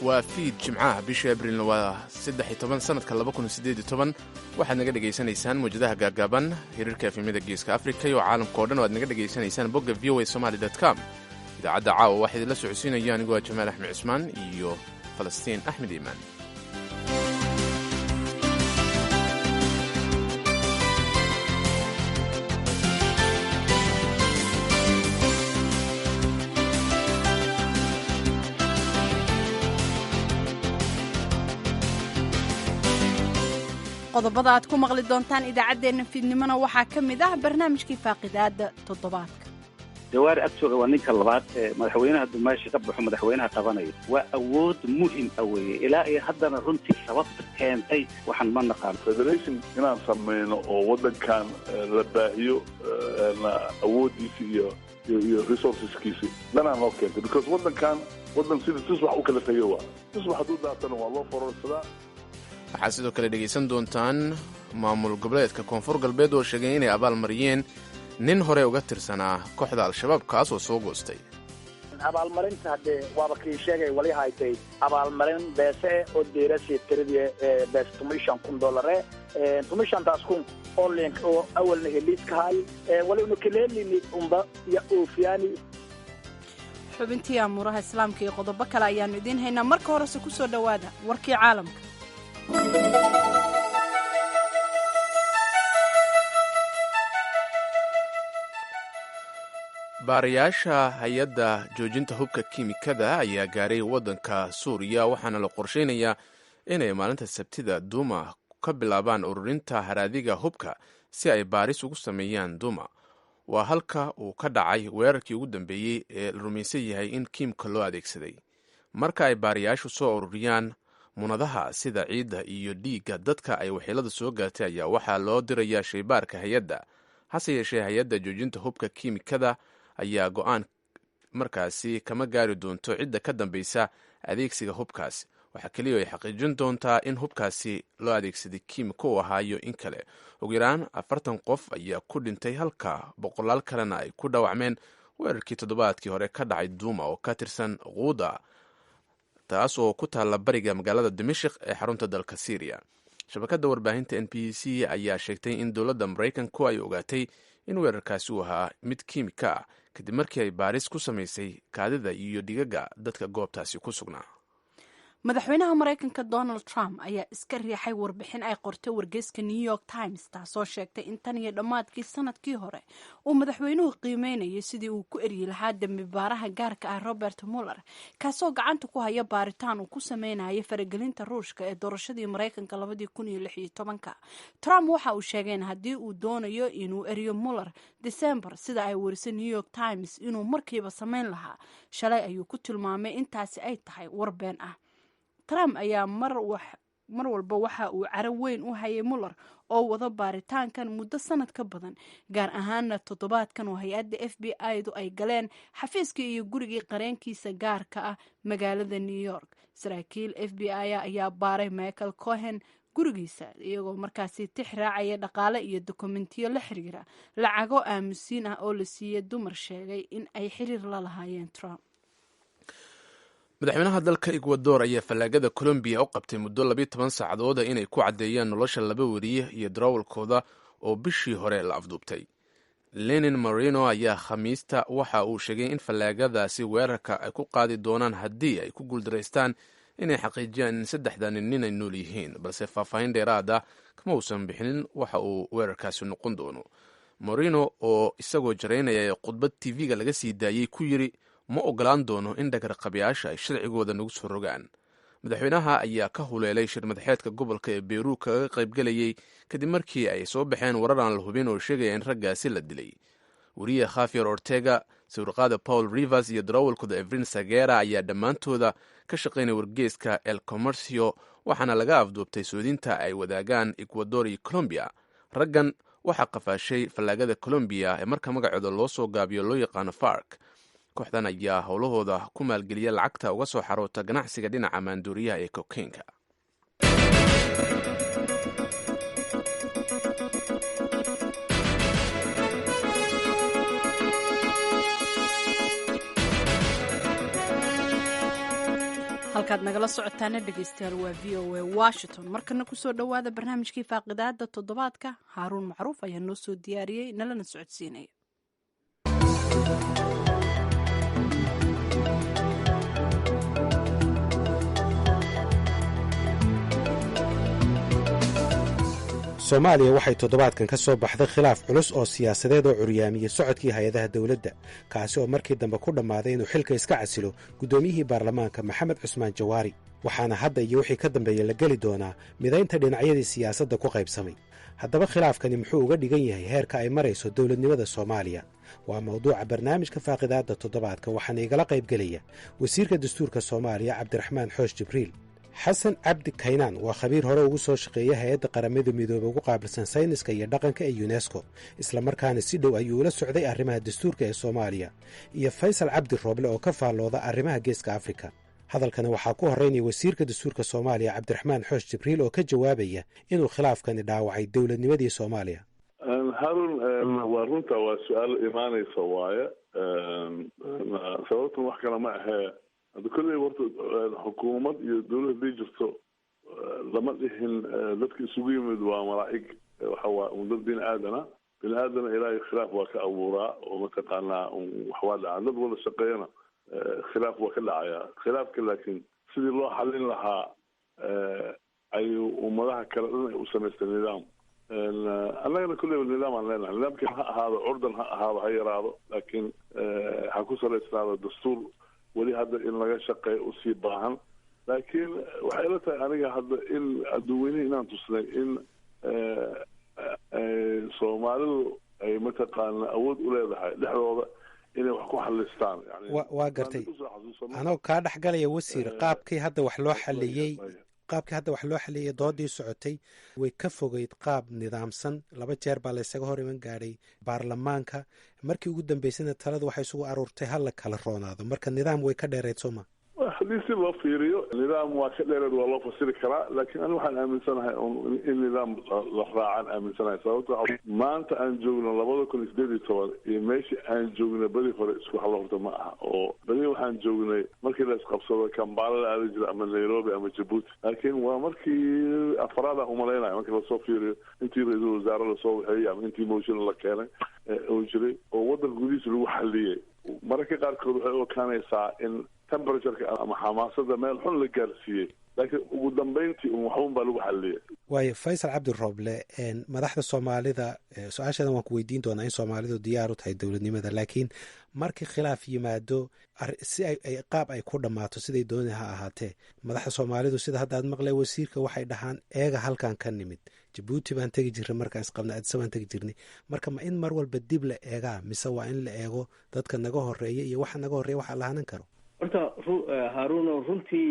waa fiid jimcaha bisha abrilna waa 13 sanadka 2018 waxaad naga dhegaysanaysaan mawjadaha gaagaaban hirarka efemyada geeska afrika iyo caalamka oo dhan oo aad naga dhegaysanaysaan bogga voasomali.com idaacadda caawa waxaa idinla socodsiinaya anigoo jamaal axmed cismaan iyo falastiin axmed iimaan. qodobada aad ku maqli doontaan idaacaddeenna fiidnimona waxaa ka mid ah barnaamijkii faaqidaada toddobaadka. jawaari agtooga waa ninka labaad ee madaxweynaha dumaasha ka baxo madaxweynaha qabanaya waa awood muhim ah weeye ilaa iyo haddana runtii sababta keentay waxaan ma naqaan federation inaan samayno oo waddankan la baahiyo awooddiisa iyo resourceskiisi danaan loo keentay because waddankan waddan sida tusbax u kala tayo waa tusbax hadduu daatana waa loo fororsadaa. waxaad sidoo kale dhegaysan doontaan maamul goboleedka koonfur galbeed oo sheegay inay abaal mariyeen nin hore uga tirsanaa kooxda al-shabaab kaasoo soo goostay. abaalmarinta haddee waaba kii sheegay wali haytay abaalmarin beese oo deerasi tiradii bees $50,000 $50,000 oo link oo awalna heliiska hay wali unu kaleelini umba ya oofyaani. xubintii amuuraha islaamka iyo qodobo kale ayaannu idiin haynaa. marka horese ku soo dhowaada warkii caalamka. baarayaasha hay-adda joojinta hubka kiimikada ayaa gaaray waddanka suuriya waxaana la qorshaynayaa inay maalinta sabtida duuma ka bilaabaan ururinta haraadiga hubka si ay baaris ugu sameeyaan duuma. waa halka uu ka dhacay weerarkii ugu dambeeyey ee la rumaysan yahay in kiimka loo adeegsaday. marka ay baarayaashu soo ururiyaan munadaha sida ciidda iyo dhiigga dadka ay waxyeelada soo gaartay ayaa waxaa loo dirayaa shaybaarka hay-adda. hase yeeshee hay-adda joojinta hubka kiimikada ayaa go-aan markaasi kama gaari doonto cidda ka dambaysa adeegsiga hubkaasi. waxaa keliya ay xaqiijin doontaa in hubkaasi loo adeegsaday kiimiko uu ahaayo in kale. ugu yaraan 40 qof ayaa ku dhintay halka boqolaal kalena ay ku dhaawacmeen weerarkii toddobaadkii hore ka dhacay duuma oo ka tirsan quuda taas oo ku taalla bariga magaalada dimashik ee xarunta dalka syriya. shabakadda warbaahinta n b c ayaa sheegtay in dowladda maraykanku ay ogaatay in weerarkaasi uu ahaa mid kiimika ah kadib markii ay baaris ku samaysay kaadida iyo dhigaga dadka goobtaasi ku sugnaa. madaxweynaha maraykanka donald trump ayaa iska riixay warbixin ay qortay wargeyska new york times taasoo sheegtay in tan iyo dhammaadkii sanadkii hore uu madaxweynuhu qiimeynayay sidii uu ku eryi lahaa dembi baaraha gaarka ah robert muller kaasoo gacanta ku haya baaritaan uu ku sameynayay faragelinta ruushka ee doorashadii maraykanka 2016. trump waxa uu sheegeen haddii uu doonayo inuu eriyo muller december sida ay warisay new york times inuu markiiba sameyn lahaa. shalay ayuu ku tilmaamay intaasi ay tahay war been ah. trump ayaa mar walba waxa uu caro weyn u hayay muller oo wado baaritaankan muddo sanad ka badan, gaar ahaana toddobaadkan oo hay-adda FBI-du ay galeen xafiiskii iyo gurigii qareenkiisa gaarka ah magaalada new york. saraakiil FBI ayaa baaray michael cohen gurigiisa iyagoo markaasi tix raacaya dhaqaale iyo dokumentiyo la xiriira lacago aamusiin ah oo la siiyey dumar sheegay in ay xiriir la lahaayeen Trump. madaxweynaha dalka Ecuador ayaa fallaagada Colombia u qabtay muddo 12 saacadood inay ku cadeeyaan nolosha laba wariye iyo darawalkooda oo bishii hore la afduubtay. Lenin Moreno ayaa Khamiista waxa uu sheegay in fallaagadaasi weerarka ay ku qaadi doonaan haddii ay ku guuldareystaan inay xaqiijiyaan in saddexdan nin ay nool yihiin, balse faahfaahin dheeraad ah kama uusan bixinin waxa uu weerarkaasi noqon doono. Moreno oo isagoo jaraynaya khudbad TV-ga laga sii daayay ku yiri ma ogolaan doono in dhagarqabayaasha ay sharcigooda nagu soo rogaan. madaxweynaha ayaa ka huleelay shir madaxeedka gobolka ee Beirut kaga qaybgalayay kadib markii ay soo baxeen warar aan la hubin oo sheegaya in raggaasi la dilay. wariye Javier Ortega, sawirqaada Paul Rivers iyo darawalkooda Evrin Sagera ayaa dhammaantooda ka shaqaynaya wargeyska El Comercio, waxaana laga afduubtay soodinta ay wadaagaan Ecuador iyo Colombia. raggan waxaa qafaashay fallaagada Colombia ee marka magacooda loo soo gaabiyo loo yaqaano FARC. kooxdan ayaa howlahooda ku maalgeliya lacagta uga soo xaroota ganacsiga dhinaca maanduuriyaha ee kokaynka. halkaad nagala socotaana dhegaystayaal waa v o a washington markana kusoo dhowaada barnaamijkii faaqidaada toddobaadka haaruun macruuf ayaa noo soo diyaariyey nalana socodsiinaya. soomaaliya waxay toddobaadkan ka soo baxday khilaaf culus oo siyaasadeed oo curyaamiyey socodkii hay-adaha dawladda kaasi oo markii dambe ku dhammaaday inuu xilka iska casilo guddoomiyihii baarlamaanka maxamed cusmaan jawaari waxaana hadda iyo wixii ka dambeeya la geli doonaa midaynta dhinacyadii siyaasadda ku qaybsamay. haddaba khilaafkani muxuu uga dhigan yahay heerka ay marayso dawladnimada soomaaliya? waa mawduuca barnaamijka faaqidaadda toddobaadka waxaana igala qaybgelaya wasiirka dastuurka soomaaliya cabdiraxmaan xoosh jibriil. xasan cabdi kaynaan waa khabiir hore ugu soo shaqeeya hay-adda qaramada midoobey ugu qaabilsan sayniska iyo dhaqanka ee yunesko islamarkaana si dhow ayuu ula socday arrimaha dastuurka ee soomaaliya, iyo faysal cabdi rooble oo ka faallooda arrimaha geeska afrika. hadalkana waxaa ku horraynaya wasiirka dastuurka soomaaliya cabdiraxmaan xoosh jibriil oo ka jawaabaya inuu khilaafkani dhaawacay dowladnimadii soomaaliya. harun waa runta waa su-aal imaanaysa waaye sababtan wax kale ma ahee hadda kolley horta xukuumad iyo dawlad haday jirto lama dhihin dadka isugu yimid waa malaa'ig waxawaa dad bini aadana ilaahay khilaaf waa ka abuuraa oo mataqaanaa wax waa dhacaa dad wada shaqeeyana khilaaf waa ka dhacayaa khilaafka laakiin sidii loo xallin lahaa ayuu ummadaha kale dhan ay u samaystay nidaam annagana kolleyba nidaam aan leenahay nidaamkii ha ahaado curdan ha ahaado ha yaraado laakiin ha ku salaysnaado dastuur weli hadda in laga shaqeeyo usii baahan laakiin waxay ila tahay aniga hadda in adduunweynihi inaan tusnay in soomaalidu ay mataqaana awood u leedahay dhexdooda inay wax ku xalistaan. waa gartay anoo kaa dhex galaya wasiir qaabkii hadda wax loo xaliyey doodii socotay way ka fogeyd qaab nidaamsan. 2 jeer baa laysaga hor iman gaadhay baarlamaanka, markii ugu dambeysana taladu waxay isugu aruurtay hal la kala roonaado, marka nidaam way ka dheereyd sooma? haddii si loo fiiriyo nidaam waa ka dheereed waa loo fasiri karaa laakiin aniga waxaan aaminsanahay in nidaam la raacaan aaminsanahay sababto maanta aan joogno 2018 iyo meeshii aan joognay badi hore isku hal horta ma aha oo badi waxaan joognay markii la isqabsado Kampala la aadi jiray ama Nairobi ama Djibouti laakiin waa markii afraad aan umalaynayo markii lasoo fiiriyo intii ra'iisul wasaare lasoo waxeeyay ama intii motion la keenay oo jiray oo waddan gudihiisa lagu xalliyay mararka qaarkood waxay okaanaysaa in temperatureka ama xamaasada meel xun la gaarsiiyey laakiin ugu dambeyntii waxun baa lagu xalliyay. waayo faysal cabdi rooble madaxda soomaalida su-aashadan waan ku weydiin doonaa in soomaalidu diyaar u tahay dowladnimada laakiin markii khilaaf yimaado si ay qaab ay ku dhammaato siday dooni ha ahaatee madaxda soomaalidu sida hadda aad maqlay wasiirka waxay dhahaan eega halkan ka nimid Djibouti baan tegi jirnay markaan isqabnay Addis baan tegi jirnay marka ma in mar walba dib la eegaa mise waa in la eego dadka naga horeeya iyo waxa naga horeeya waxa la hanan karo? horta haaruuno runtii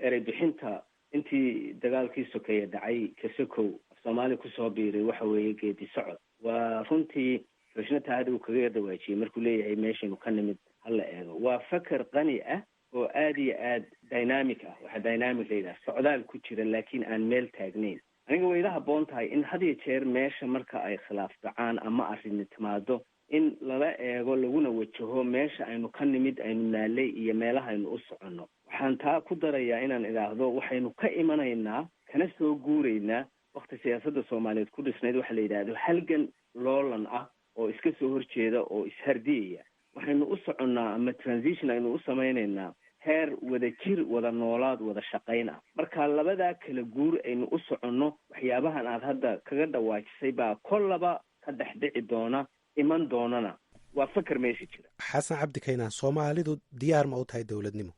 erey bixinta intii dagaalkii sokeeye dhacay kasakow soomaaliya kusoo biiray waxa weeye geedi socod waa runtii xushmata aad uu kaga dawaajiyey markuu leeyahay meeshaynu ka nimid hala eego waa fakar qani ah oo aad iyo aad dynamic ah waxa dynamic la yidhaha socdaal ku jira laakiin aan meel taagnayn. aniga way ila habboon tahay in had iyo jeer meesha marka ay khilaaf dhacaan ama arrini timaado in lala eego laguna wajaho meesha aynu ka nimid aynu naalay iyo meelaha aynu u soconno. waxaan taa ku darayaa inaan idhaahdo waxaynu ka imanaynaa kana soo guuraynaa wakti siyaasadda soomaaliyeed ku dhisnayd waxa la yidhaahdo halgan loolan ah oo iska soo horjeeda oo ishardiyaya. waxaynu u soconnaa ama transition aynu u samaynaynaa heer wada jir wada noolaad wada shaqayn ah. marka labadaa kala guur aynu u soconno waxyaabahan aad hadda kaga dhawaajisay baa kollaba ka dhex dhici doona iman doonana waa fakar meesha jira. xasan cabdi kaynaan soomaalidu diyaar ma u tahay dowladnimo?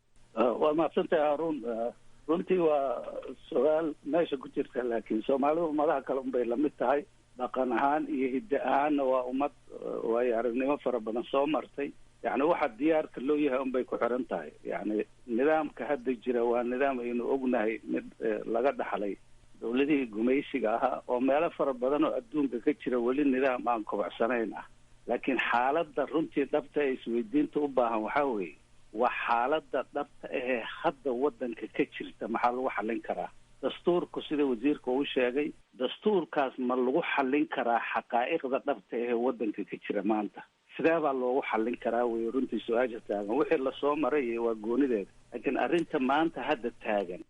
waa mahadsantahay haruun runtii waa su-aal meesha ku jirta laakiin soomaalidu ummadaha kale unbay lamid tahay dhaqan ahaan iyo hidde ahaanna waa ummad waayo aragnimo fara badan soo martay yani waxa diyaarka loo yahay unbay ku xiran tahay. yani nidaamka hadda jira waa nidaam aynu ognahay mid laga dhaxlay dawladihii gumaysiga ahaa oo meelo fara badan oo adduunka ka jira weli nidaam aan kobacsanayn ah laakiin xaaladda runtii dhabta ee isweydiinta u baahan waxaa weeye waa xaaladda dhabta ahee hadda waddanka ka jirta maxaa lagu xallin karaa? dastuurku sida wasiirka uu sheegay dastuurkaas ma lagu xallin karaa xaqaa'iqda dhabta ahee waddanka ka jira maanta? sidee baa loogu xallin karaa wey runtii su-aasha taagan. wixii lasoo maray waa goonideeda, laakiin arrinta maanta hadda taagan.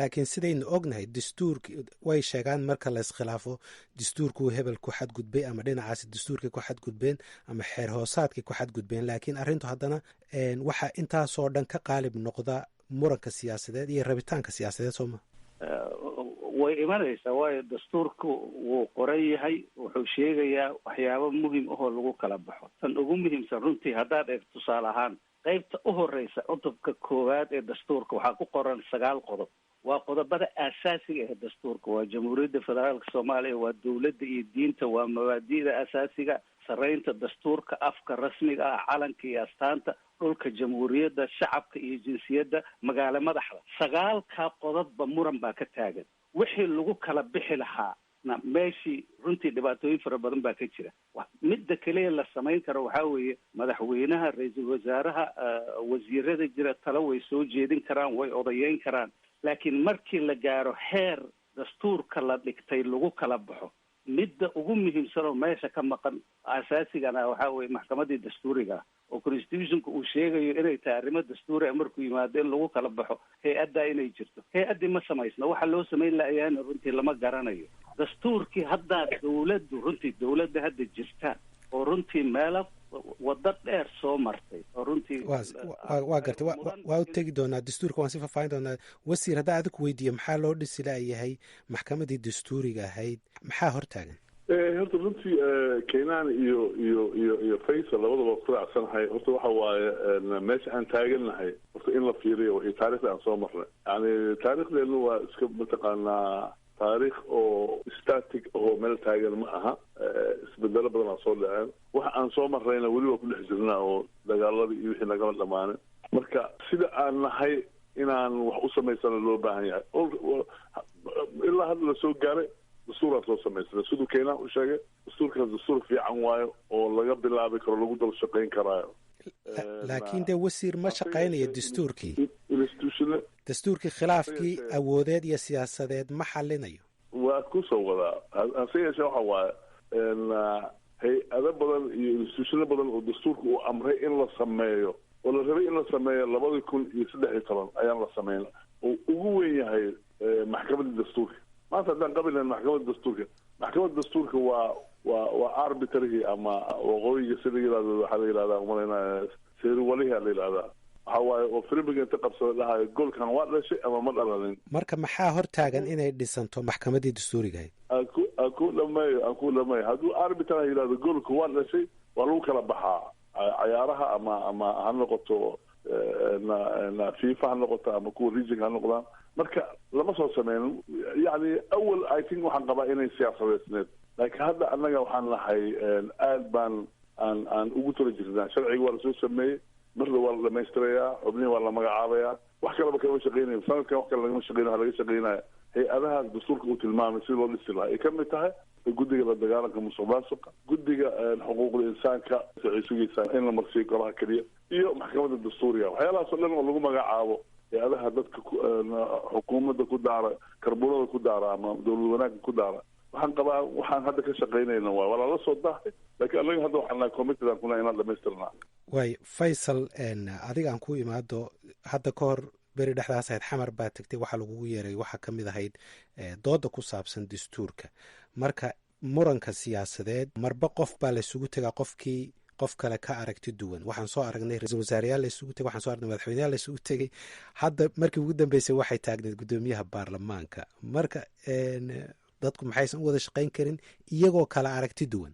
laakiin sidaynu ognahay dastuurka way sheegaan marka la iskhilaafo dastuurkuu hebel ku xadgudbay ama dhinacaasi dastuurkay ku xadgudbeen ama xeer hoosaadkay ku xadgudbeen, laakiin arrintu haddana waxaa intaasoo dhan ka qaalib noqda muranka siyaasadeed iyo rabitaanka siyaasadeed soo ma way imanaysaa, waayo dastuurku wuu qoran yahay, wuxuu sheegayaa waxyaabo muhim ahoo lagu kala baxo. tan ugu muhiimsan runtii haddaad eegto tusaale ahaan qaybta u horeysa cutubka koowaad ee dastuurka waxaa ku qoran 9 qodob. waa qodobada aasaasiga ee dastuurka. waa jamhuuriyadda federaalka soomaaliya, waa dawladda iyo diinta, waa mabaadi'da asaasiga, saraynta dastuurka, afka rasmiga ah, calanka iyo astaanta, dhulka jamhuuriyadda, shacabka iyo jinsiyadda, magaalo madaxda. 9kaa qodobba muran baa ka taagan. wixii lagu kala bixi lahaa meeshii runtii dhibaatooyin fara badan baa ka jira. midda keliya la samayn karo waxaa weeye madaxweynaha, ra-iisul wasaaraha, wasiirada jira talo way soo jeedin karaan, way odayeyn karaan. laakiin markii la gaaro heer dastuurka la dhigtay lagu kala baxo, midda ugu muhiimsan oo meesha ka maqan asaasigana waxaa weye maxkamadii dastuuriga ah oo constitutionka uu sheegayo inay tahay arrimo dastuuri a markuu yimaado in lagu kala baxo hay-addaa inay jirto. hay-addii ma samaysna, waxa loo samayn la-ayaana runtii lama garanayo. dastuurkii haddaa dawladda hadda jirta oo runtii meelo wado dheer soo martay oo runtii waa gartay waa u tegi doonaa dastuurka, waan si faahfaahin doonaa. wasiir, haddaa adiku weydiiyo maxaa loo dhisi laayahay maxkamadii dastuuriga ahayd, maxaa hortaagan? horta runtii kenaan iyo faysal labadaba ku raacsanahay. horta waxa waaye meesha aan taagannahay horta in la fiiriyo iyo taarikhda aan soo marnay. yani taarikhdeenu waa iska mataqaanaa taariikh oo static oo meel taagan ma aha. isbedelo badan aan soo dhaceen. waxa aan soo marrayna weli waa ku dhex jirnaa oo dagaaladii iyo wixii nagama dhamaanin. marka sida aan nahay inaan wax u samaysana loo baahan yahay. ilaa hadda la soo gaaray dastuuraa soo samaysana siduu keenaan u sheegay. dastuurkaas dastuur fiican waayo oo laga bilaabi karo, lagu daba shaqayn karaayo. laakiin dee wasiir ma shaqaynayo dastuurkii khilaafkii awoodeed iyo siyaasadeed ma xalinayo. waa kusoo wadaa hase yeeshee waxa waaye hay-ado badan iyo institutiono badan oo dastuurka uu amray in la sameeyo oo la rabay in la sameeyo 2013 ayaan la sameyn oo ugu weyn yahay maxkamadda dastuurka. maanta haddaan qabilan maxkamadda dastuurka waa arbitrary ama waqooyiga sida yiraahdo waxaa la yidhahdaa umalaynaa seeriwalihi la yidhahdaa. waxa waaye oo firibiga inta qabsada dhahayo goolkan waa dhashay ama ma dhalanin. marka maxaa hortaagan inay dhisanto maxkamadii dastuuriga ahayd? aan ku dhameeyo hadduu arbitrar yidhahdo goolka waa dhashay waa lagu kala baxaa cayaaraha ama ha noqoto fifa ha noqoto ama kuwa region ha noqdaan. marka lama soo sameynin. yani awal I think waxaan qabaa inay siyaasadeysneed, laakiin hadda annaga waxaan nahay aad baan aan ugu tala jirnaa. sharciga waa lasoo sameeyey, marda waa la dhamaystirayaa, xubnihi waa la magacaabayaa. wax kaleba kalama shaqeynayo. sanadkan wax kale lagama shaqeynayo, waxa laga shaqeynaya hay-adaha dastuurka uu tilmaamay sida loo dhisi lahaa ay ka mid tahay guddiga la dagaalanka musuqmaasuqa, guddiga xuquuqda insaanka sugaysa in la marsiiyo golaha keliya, iyo maxkamadda dastuuriga. waxyaalahaasoo dhan oo lagu magacaabo hay-adaha dadka xukuumadda ku daara, karbulada ku daara ama dowlad wanaagga ku daara. waxaan qabaa waxaan hadda ka shaqaynayna waa lala soo daahay, laakiin anaga hadda waxaan nahay committed aan kuna inaan dhamaystirnaa. waay faysal, adiga aan ku imaado. hadda ka hor beri dhexdaas ahayd xamar baa tagtay, waxaa lagugu yeeray waxaa ka mid ahayd dooda ku saabsan dastuurka. marka muranka siyaasadeed marba qof baa laysugu tegaa qofkii qof kale ka aragti duwan. waxaan soo aragnay ra-iisul wasaareyaal laysugu tegay, waxaan soo aragnay madaxweyneyaal laysugu tegay. hadda markii ugu dambeysay waxay taagneed guddoomiyaha baarlamaanka. marka dadku maxaysan u wada shaqayn karin iyagoo kala aragti duwan?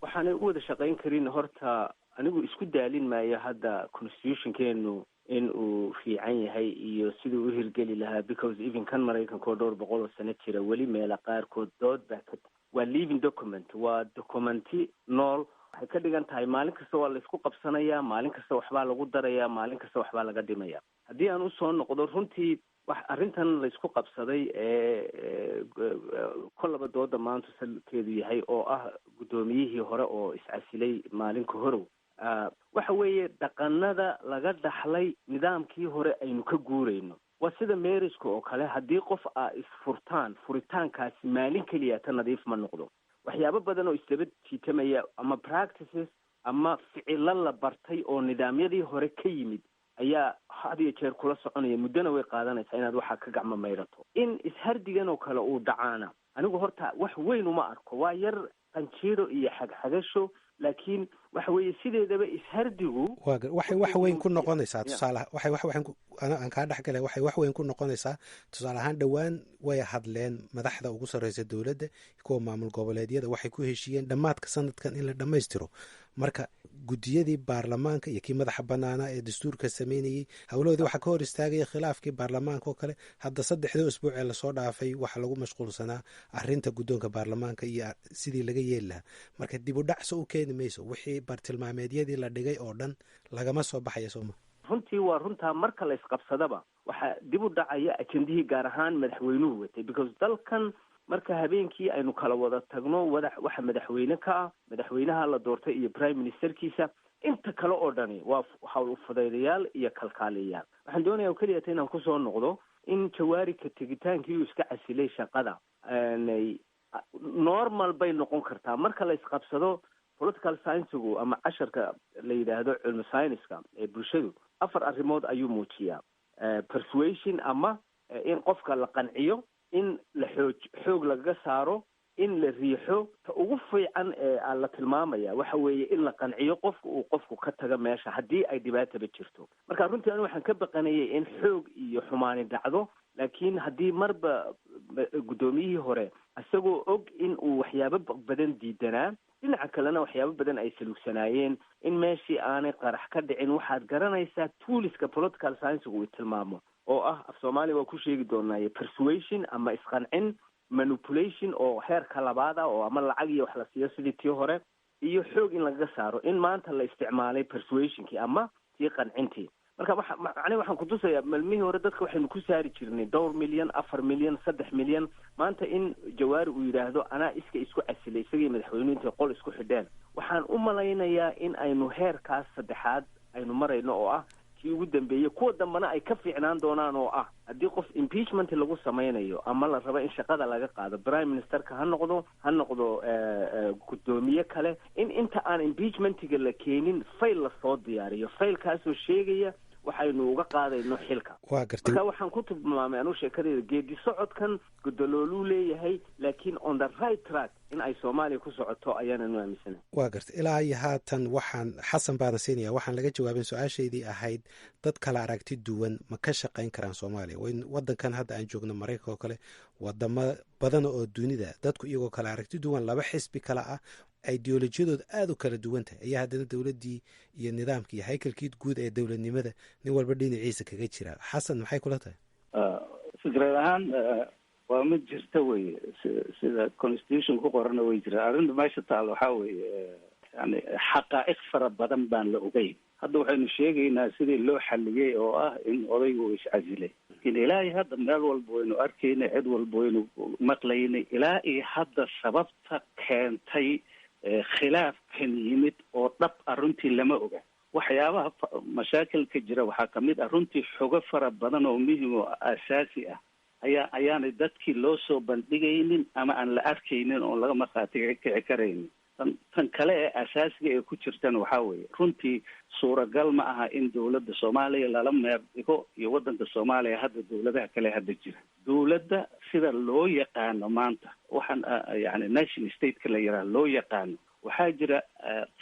waxaanay u wada shaqayn karin. horta anigu isku daalin maayo hadda constitutionkeenu in uu fiican yahay iyo siduu u hirgeli lahaa, because even kan maraykanka oo 200 sano jira weli meela qaarkood dood baa ka waa living document, waa documenti nool. waxay ka dhigan tahay maalin kasta waa laysku qabsanayaa, maalin kasta waxbaa lagu darayaa, maalin kasta waxbaa laga dhimaya. haddii aan usoo noqdo runtii arrintan laysku qabsaday ee kollaba dooda maanta salkeedu yahay oo ah guddoomiyihii hore oo iscasilay maalinka horow. waxa weeye dhaqanada laga dhaxlay nidaamkii hore aynu ka guurayno. waa sida marriageka oo kale, haddii qof aa isfurtaan, furitaankaasi maalin keliya ta nadiif ma noqdo. waxyaabo badan oo isdaba jiitamaya ama practices ama ficilo la bartay oo nidaamyadii hore ka yimid ayaa had iyo jeer kula soconaya, muddona way qaadanaysaa inaad waxaa ka gacmo mayrato. in ishardigan oo kale uu dhacaana anigu horta wax weyn uma arko, waa yar qanjiiro iyo xagxagasho, laakiin waxa weeye sideedaba ishardigu waxay wax weyn ku noqonaysaa tusaale aan kaa dhexgalay waxay wax weyn ku noqonaysaa tusaale ahaan dhowaan way hadleen madaxda ugu sarreysa dowladda kuwa maamul goboleedyada waxay ku heshiiyeen dhammaadka sanadkan in la dhammaystiro. marka guddiyadii baarlamaanka iyo kii madaxa banaanaa ee dastuurka sameynayey howlahoodii waxaa ka hor istaagaya khilaafkii baarlamaanka oo kale. hadda 3 usbuuc ee lasoo dhaafay waxaa lagu mashquulsanaa arrinta guddoonka baarlamaanka iyo sidii laga yeeli lahaa. marka dib u dhacso u keeni mayso, wixii bartilmaameedyadii la dhigay oo dhan lagama soo baxaya sooma. runtii waa runtaa, marka la isqabsadaba waxaa dib u dhacaya ajendihii gaar ahaan madaxweynuhu watay, because dalkan marka habeenkii aynu kala wada tagno waxa madaxweyne ka ah, madaxweynaha la doortay iyo prime ministerkiisa, inta kale oo dhani waa hawl fudaydayaal iyo kalkaaliyayaal. waxaan doonayaa keliya inaan kusoo noqdo in Jawaari ka tegitaankii uu iska casilay shaqada normal bay noqon kartaa marka la isqabsado. political science-gu ama casharka la yidhaahdo cilmi science-ka ee bulshadu 4 arrimood ayuu muujiyaa: persuasion ama in qofka la qanciyo, in la xoog lagaga saaro, in la riixo. ta ugu fiican ee la tilmaamaya waxa weeye in la qanciyo qofku ka taga meesha haddii ay dhibaataba jirto. marka runtii anigu waxaan ka baqanayay in xoog iyo xumaani dhacdo, laakiin haddii marba guddoomiyihii hore isagoo og in uu waxyaabo badan diidanaa, dhinaca kalena waxyaabo badan ay saluugsanaayeen, in meeshii aanay qarax ka dhicin, waxaad garanaysaa tooliska political science-gu uu tilmaamo oo ah af Soomaaliya waa ku sheegi doonaaye persuasion ama isqancin, manipulation oo heerka labaad ah oo ama lacag iyo wax la siiyo sidii tii hore, iyo xoog in lagaga saaro. in maanta la isticmaalay persuasionkii ama tii qancintii. marka waxaan kutusayaa malmihii hore dadka waxaynu ku saari jirnay 2 milyan, 4 milyan, 3 milyan. maanta in Jawaari uu yidhaahdo anaa isku casilay, isagii madaxweynuhu intay qol isku xidheen, waxaan u malaynayaa in aynu heerkaas saddexaad aynu marayno oo ah kii ugu dambeeyey. kuwa dambena ay ka fiicnaan doonaan oo ah haddii qof impeachment lagu samaynayo ama la rabo in shaqada laga qaado, prime ministerka ha noqdo guddoomiye kale, in inta aan impeachmentiga la keenin fayl lasoo diyaariyo, faylkaasoo sheegaya waxaynu uga qaadayno xilka. marka waxaan ku tilmaamay anuu sheekadeyda geedi socodkan gudalooluu leeyahay, laakiin on the right track in ay Soomaaliya ku socoto ayaananu aaminsanahay. waa gartay. ilaa iyo haatan waxaan xasan baana siinaya, waxaan laga jawaabin su-aashaydii ahayd dad kala aragti duwan ma ka shaqayn karaan Soomaaliya. wadankan hadda aan joogno Maraykanka oo kale, wadamo badan oo dunida dadku iyagoo kala aragti duwan, laba xisbi kala ah, ideolojiyadooda aada u kala duwan tahay, ayaa haddana dowladdii iyo nidaamkii iyo haykalkii guud ee dowladnimada nin walba dhinaciisa kaga jira. xasan maxay kula tahay? fikrad ahaan waa mid jirta weye, sida constitution ku qorana way jiraan. arrinta meesha taal waxaa weeye yani xaqaa'iq fara badan baan la ogeyn. hadda waxaynu sheegaynaa sidii loo xaliyey oo ah in odaygu uu iscasilay, laakiin ilaahay hadda meel walba waynu arkaynay, cid walba waynu maqlaynay. ilaa iyo hadda sababta keentay khilaafkan yimid oo dhab runtii lama oga. waxyaabaha mashaakilka jira waxaa kamid ah runtii xogo fara badan oo muhim oo asaasi ah ayaanay dadkii loo soo bandhigaynin ama aan la arkaynin oon laga markhaati kici karaynin. tan kale ee asaasiga ee ku jirtana waxaa weeye runtii suuragal ma aha in dowladda Soomaaliya lala meer dhigo iyo waddanka Soomaaliya hadda dowladaha kale hadda jira. dowladda sida loo yaqaano maanta waxaan yani national state-ka la yiraahdo loo yaqaano, waxaa jira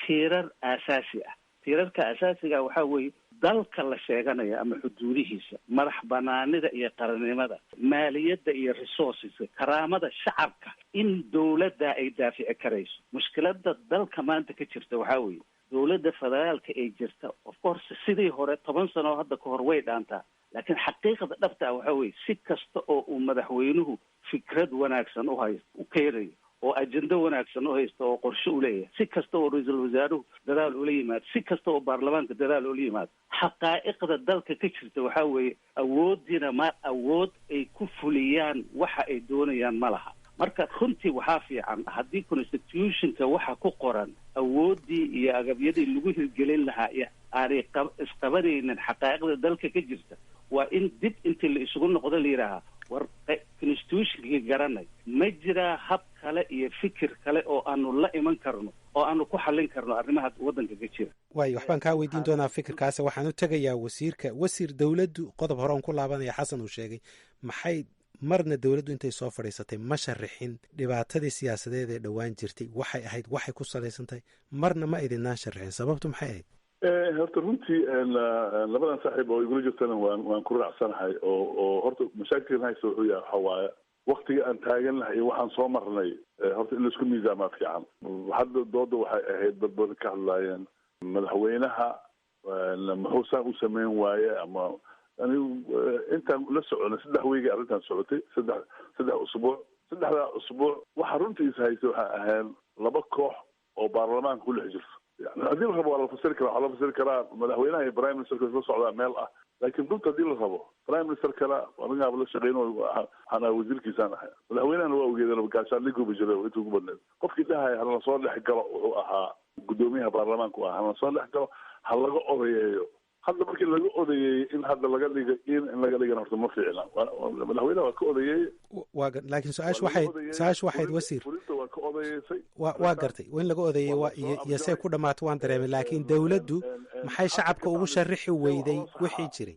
tiirar asaasi ah. tiirarka asaasiga waxaa weeye dalka la sheeganayo ama xuduudihiisa, madax banaanida iyo qarannimada, maaliyadda iyo resourceska, karaamada shacabka, in dowladda ay daafici karayso. mushkiladda dalka maanta ka jirta waxaa weeye dowladda federaalka ay jirta, of course sidii hore 10 sano hadda ka hor way dhaantaa, laakiin xaqiiqada dhabta waxaa weeye si kasta oo uu madaxweynuhu fikrad wanaagsan u keenayo oo ajendo wanaagsan u haysto oo qorshe u leeyahay, si kasta oo ra-iisul wasaaruhu dadaal ula yimaado, si kasta oo baarlamaanka dadaal ula yimaado, xaqaa'iqda dalka ka jirta waxaa weeye awooddiina awood ay ku fuliyaan waxa ay doonayaan ma laha. marka runtii waxaa fiican haddii constitutionka waxa ku qoran awooddii iyo agabyadii lagu hirgelin lahaa aanay isqabanaynin xaqaa'iqda dalka ka jirta waa in dib intii la isugu noqdo la yidhaahaa war constitutionkii garanay ma jiraa hab kale iyo fikir kale oo aanu la iman karno oo aanu ku xallin karno arrimaha waddanka ka jira. waayo waxbaan kaa weydiin doonaa fikirkaasi. waxaan u tegayaa wasiir dowladdu qodob hore on ku laabanaya xasan uu sheegay maxay marna dowladdu intay soo fadhiisatay ma sharixin dhibaatadii siyaasadeed ee dhowaan jirtay waxay ahayd waxay ku salaysan tahay marna ma idinaan sharixin sababtu maxay ahayd? horta runtii labadan saaxiib oo igula jirtana waan ku raacsanahay oo horta mashaakilkan haysta wuxuu yahay waxa waaye waktiga aan taagan lahay iyo waxaan soo marnay horta in laisku miisaamaa fiican. hadda dooda waxay ahayd dad badan ka hadlaayeen madaxweynaha muxuu saan u sameyn waaye ama anigu intaan la soconay 3 weegi arrintan socotay 3 usbuuc 3 usbuuc waxa runtiisa haysta waxaa ahayn 2 koox oo baarlamaanka ku dhex jirta. يعني هذه الربو على فصل كلام على فصل كلام مدحوينها برايم مينستر كل صعدة ميل لكن ضد هذه الربو برايم مينستر كلام وأنا قبل الشغلين وأنا وزير كيسان مدحوينها هو وجد أنا بكاشان لقوا بجرا ويتوقوا بالناس قف كده هاي على صالح حق قدوميها برلمان كوا على صالح حق هلا قضية هذا بركي اللي قضية إن هذا اللي قال إن اللي قال نحن ما في إعلان مدحوينها وقضية لكن سؤال واحد وسير waa gartay in laga odeeyey iyo see ku dhamaato waan dareemay laakiin dawladdu maxay shacabka ugu sharixi weyday wixii jiray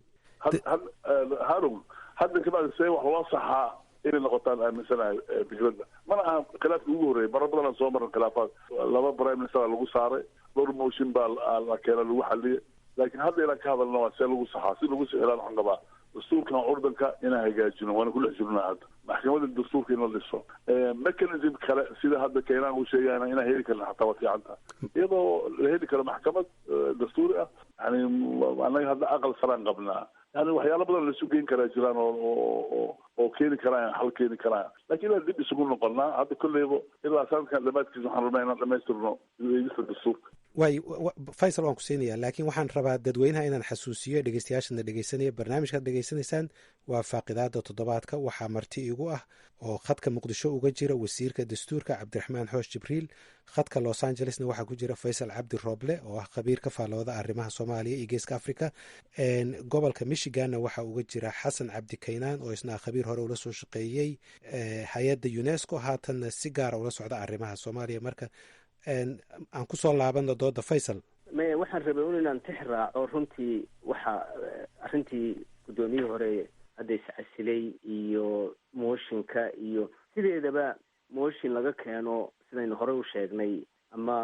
harun hadda kabacdi see wax loo saxaa inay noqotaan aaminsanahay fikradda mana aha khilaafkii ugu horreeyay marar badan aan soo marin khilaafaad 2 prime minister lagu saaray 2 motion baa la keenay lagu xaliyay laakiin hadda inaan ka hadalno waa see lagu saxaa si lagu sixiraan waxaan qabaa dastuurkan urdanka inaan hagaajino waana ku dhex jirnaa hadda maxkamadda dastuurka in la dhiso mechanism kale sida hadda keenaan uu sheegayna inaan heli karna xataa waa fiicanta iyadoo la heli karo maxkamad dastuuri ah yani anaga hadda aqal saraan qabnaa yani waxyaalo badan la isu geyn karaa jiraan oo keeni karaan xal keeni karaan laakiin inaan dib isugu noqonnaa hadda kolleyba ilaa sanadkan dhammaadkiisa waxaan rabnaa inaan dhamaystirno eegista dastuurka. waay faysal waan ku siinayaa laakiin waxaan rabaa dadweynaha inaan xasuusiyo dhegeystayaashana dhegeysanaya barnaamijkaad dhegeysanaysaan waa faaqidaada toddobaadka waxaa marti igu ah oo khadka muqdisho uga jira wasiirka dastuurka cabdiraxmaan xoosh jibriil khadka los angelesna waxaa ku jira faysal cabdi rooble oo ah khabiir ka faallooda arrimaha soomaaliya iyo geeska africa gobolka michiganna waxaa uga jira xasan cabdi kaynaan oo isna khabiir hore ula soo shaqeeyey hay-adda unesco haatanna si gaara ula socda arrimaha soomaaliya marka aan kusoo laabano dooda faysal maya waxaan rabay inaan tix raaco runtii waxa arrintii guddoomiyihii hore hadda iscasilay iyo mooshinka iyo sideedaba mooshin laga keeno sidaynu hore u sheegnay ama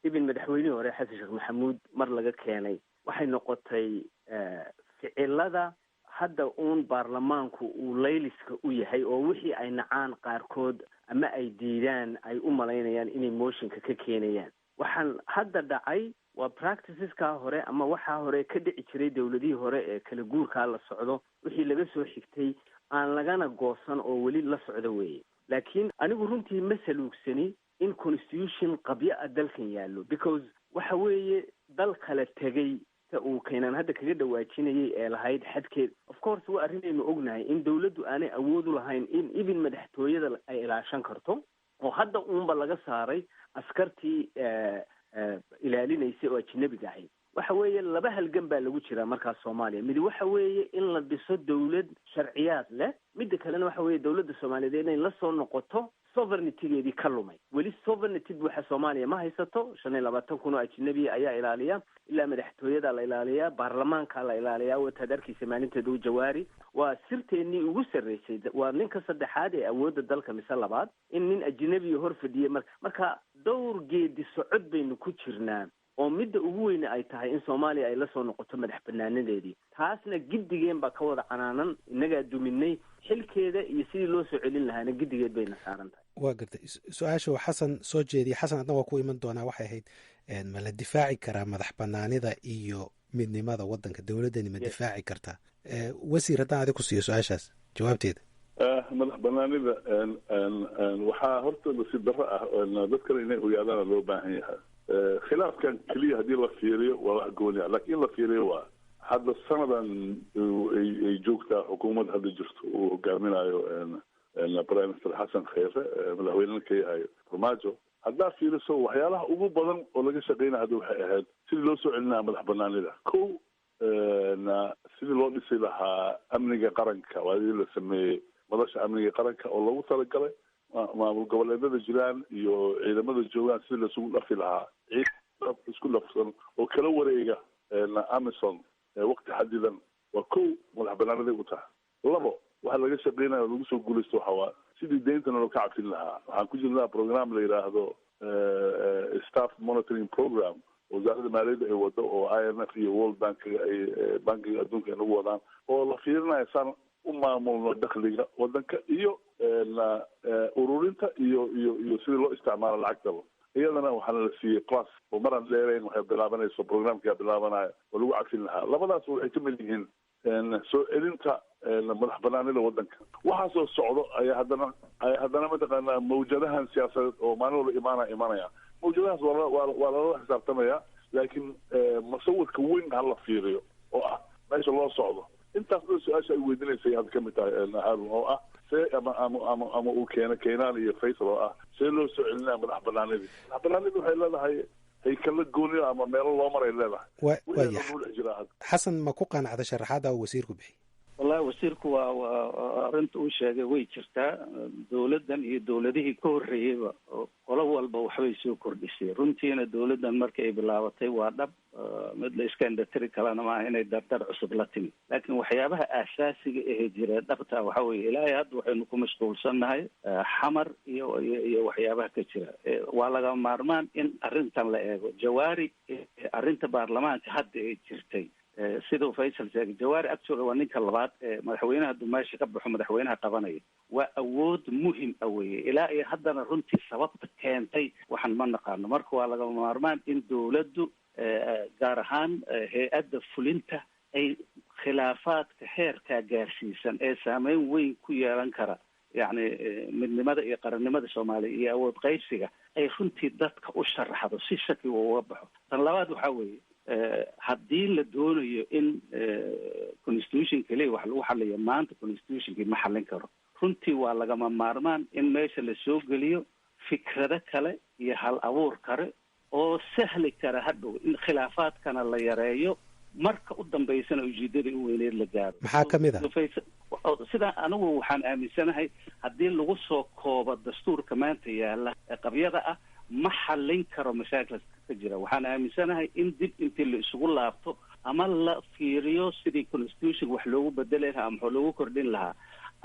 ibn madaxweynihii hore xasan sheekh maxamuud mar laga keenay waxay noqotay ficilada hadda uun baarlamaanku uu layliska u yahay oo wixii ay nacaan qaarkood ama ay diidaan ay u malaynayaan inay mooshinka ka keenayaan waxaan hadda dhacay waa practiceskaa hore ama waxaa hore ka dhici jiray dawladihii hore ee kala guurkaa la socdo wixii laga soo xigtay aan lagana goosan oo weli la socdo weeye laakiin anigu runtii ma saluugsani in constitution qabyo a dalkan yaallo because waxa weeye dal kala tegay uu keenaan hadda kaga dhawaajinayay ee lahayd xadkeed of course waa arrinaynu ognahay in dawladdu aanay awood u lahayn in even madaxtooyada ay ilaashan karto oo hadda uunba laga saaray askartii ilaalinaysay oo ajnabiga ahayd waxa weeye 2 halgan baa lagu jiraa markaas Soomaaliya mid waxa weeye in la dhiso dawlad sharciyaad leh midda kalena waxa weeye dawladda Soomaaliyeed inay la soo noqoto sovereignty-geedii ka lumay weli sovereignty waxa Soomaaliya ma haysato 25 kun oo ajnabi ayaa ilaaliya ilaa madaxtooyada la ilaaliya baarlamaanka la ilaaliya wata darkiisa maalinteeda u jawaari waa sirteennii ugu sarreysay waa ninka saddexaad ee awoodda dalka mise labaad in nin ajnabi hor fadhiye marka dhowr geedi socod baynu ku jirnaa oo midda ugu weyn ay tahay in Soomaaliya ay la soo noqoto madax banaanadeedii taasna gidigeen baa ka wada canaanan inaga duminay xilkeeda iyo sidii loo soo celin lahaana gidigeed bayna saaran tahay waa gartay su-aasha xasan soo jeediyay xasan adna waa ku iman doonaa waxay ahayd ma la difaaci karaa madax banaanida iyo midnimada waddanka dawladdani ma difaaci kartaa wasiir haddaan adig ku siiyo su-aashaas jawaabteeda madax banaanida waxaa horta nasiib darro ah dadkana inay ogaadaana loo baahan yahay khilaafkan keliya haddii la fiiriyo waa wax gooniya laakiin la fiiriyo waa hadda sanadan ay joogtaa xukuumad hadda jirto uu hogaaminayo prime minister xasan kheyre madaxweynena ka yahay farmaajo haddaa fiiriso waxyaalaha ugu badan oo laga shaqeynaya hadda waxay ahayd sidii loo soo celinaya madax banaanida ko sidii loo dhisi lahaa amniga qaranka waadii la sameeyey madasha amniga qaranka oo loogu talagalay maamul goboleedada jiraan iyo ciidamada joogaan sidii laisugu dhafi lahaa ciid isku dhafsan oo kala wareega amison waqti xadidan waa ko madax banaaniday u tahay labo waxaa laga shaqeynaya oo lagu soo guulaysto waxawaa sidii deyntana loo ka cafin lahaa waxaan ku jirnaa program la yidhaahdo staff monitoring program wasaaradda maaliyadda ay wado oo IMF iyo World Bankiga ay bankiga adduunka ay nagu wadaan oo la fiirinayo saan u maamulno dakhliga wadanka iyo ururinta iyo sidii loo isticmaalo lacagtaba iyadana waxaana la siiyey class oo maraan dheerayn waxay bilaabanayso programkaa bilaabanayo oo lagu cafin lahaa labadaas waxay ka mid yihiin soo celinta madax banaanida wadanka waxaasoo socdo ayaa haddana mataqaanaa mawjadahan siyaasadeed oo maalin walba imanaya mawjadahaas waa lala xisaabtamaya laakiin musawirka weyn hala fiiriyo oo ah meesha loo socdo intaas dhan su-aasha ay weydiinaysay hadda kamid tahay harun oo ah see ama uu keenaan iyo faysal oo ah see loo soo celinaya madax banaanidii madax banaanidii waxay leedahay haykala gooniyo ama meelo loo maray leedahay xasan ma ku qanacda sharaxaada uu wasiirku bixi wallahi wasiirku waa arrinta uu sheegay way jirtaa dawladdan iyo dawladihii ka horreeyeyba qolo walba waxbay soo kordhisay runtiina dawladdan markii ay bilaabatay waa dhab mid la iska indhatiri kalena maaha inay dardar cusub la timi laakiin waxyaabaha aasaasiga ahee jira dhabta waxa weeye ilaahay hadda waxaynu ku mashquulsannahay xamar iyo waxyaabaha ka jira waa laga maarmaan in arrintan la eego jawaari arrinta baarlamaanka hadda ay jirtay siduu faysal sheegay jawaari actually waa ninka labaad ee madaxweynaha hadduu meesha ka baxo madaxweynaha qabanaya waa awood muhim a weye ilaa iyo haddana runtii sababta keentay waxaan ma naqaano marka waa laga maarmaan in dawladdu gaar ahaan hay-adda fulinta ay khilaafaadka heerkaa gaarsiisan ee saameyn weyn ku yeelan kara yacni midnimada iyo qarannimada soomaaliya iyo awood qaybsiga ay runtii dadka u sharaxdo si shaki uu uga baxo tan labaad waxaa weeye haddii la doonayo in constitution keliya wax lagu xaliyo maanta constitutionkii ma xallin karo runtii waa lagama maarmaan in meesha la soo geliyo fikrado kale iyo hal abuur kale oo sahli kara hadhow in khilaafaadkana la yareeyo marka u dambaysana ujeedadii u weyneed la gaaro maxaa ka mid sidaa anigu waxaan aaminsanahay haddii lagu soo koobo dastuurka maanta yaala ee qabyada ah ma xallin karo mashaakilka ka jira waxaan aaminsanahay in dib intii la isugu laabto ama la fiiriyo sidii constitution wax loogu bedeli lahaa ama wax loogu kordhin lahaa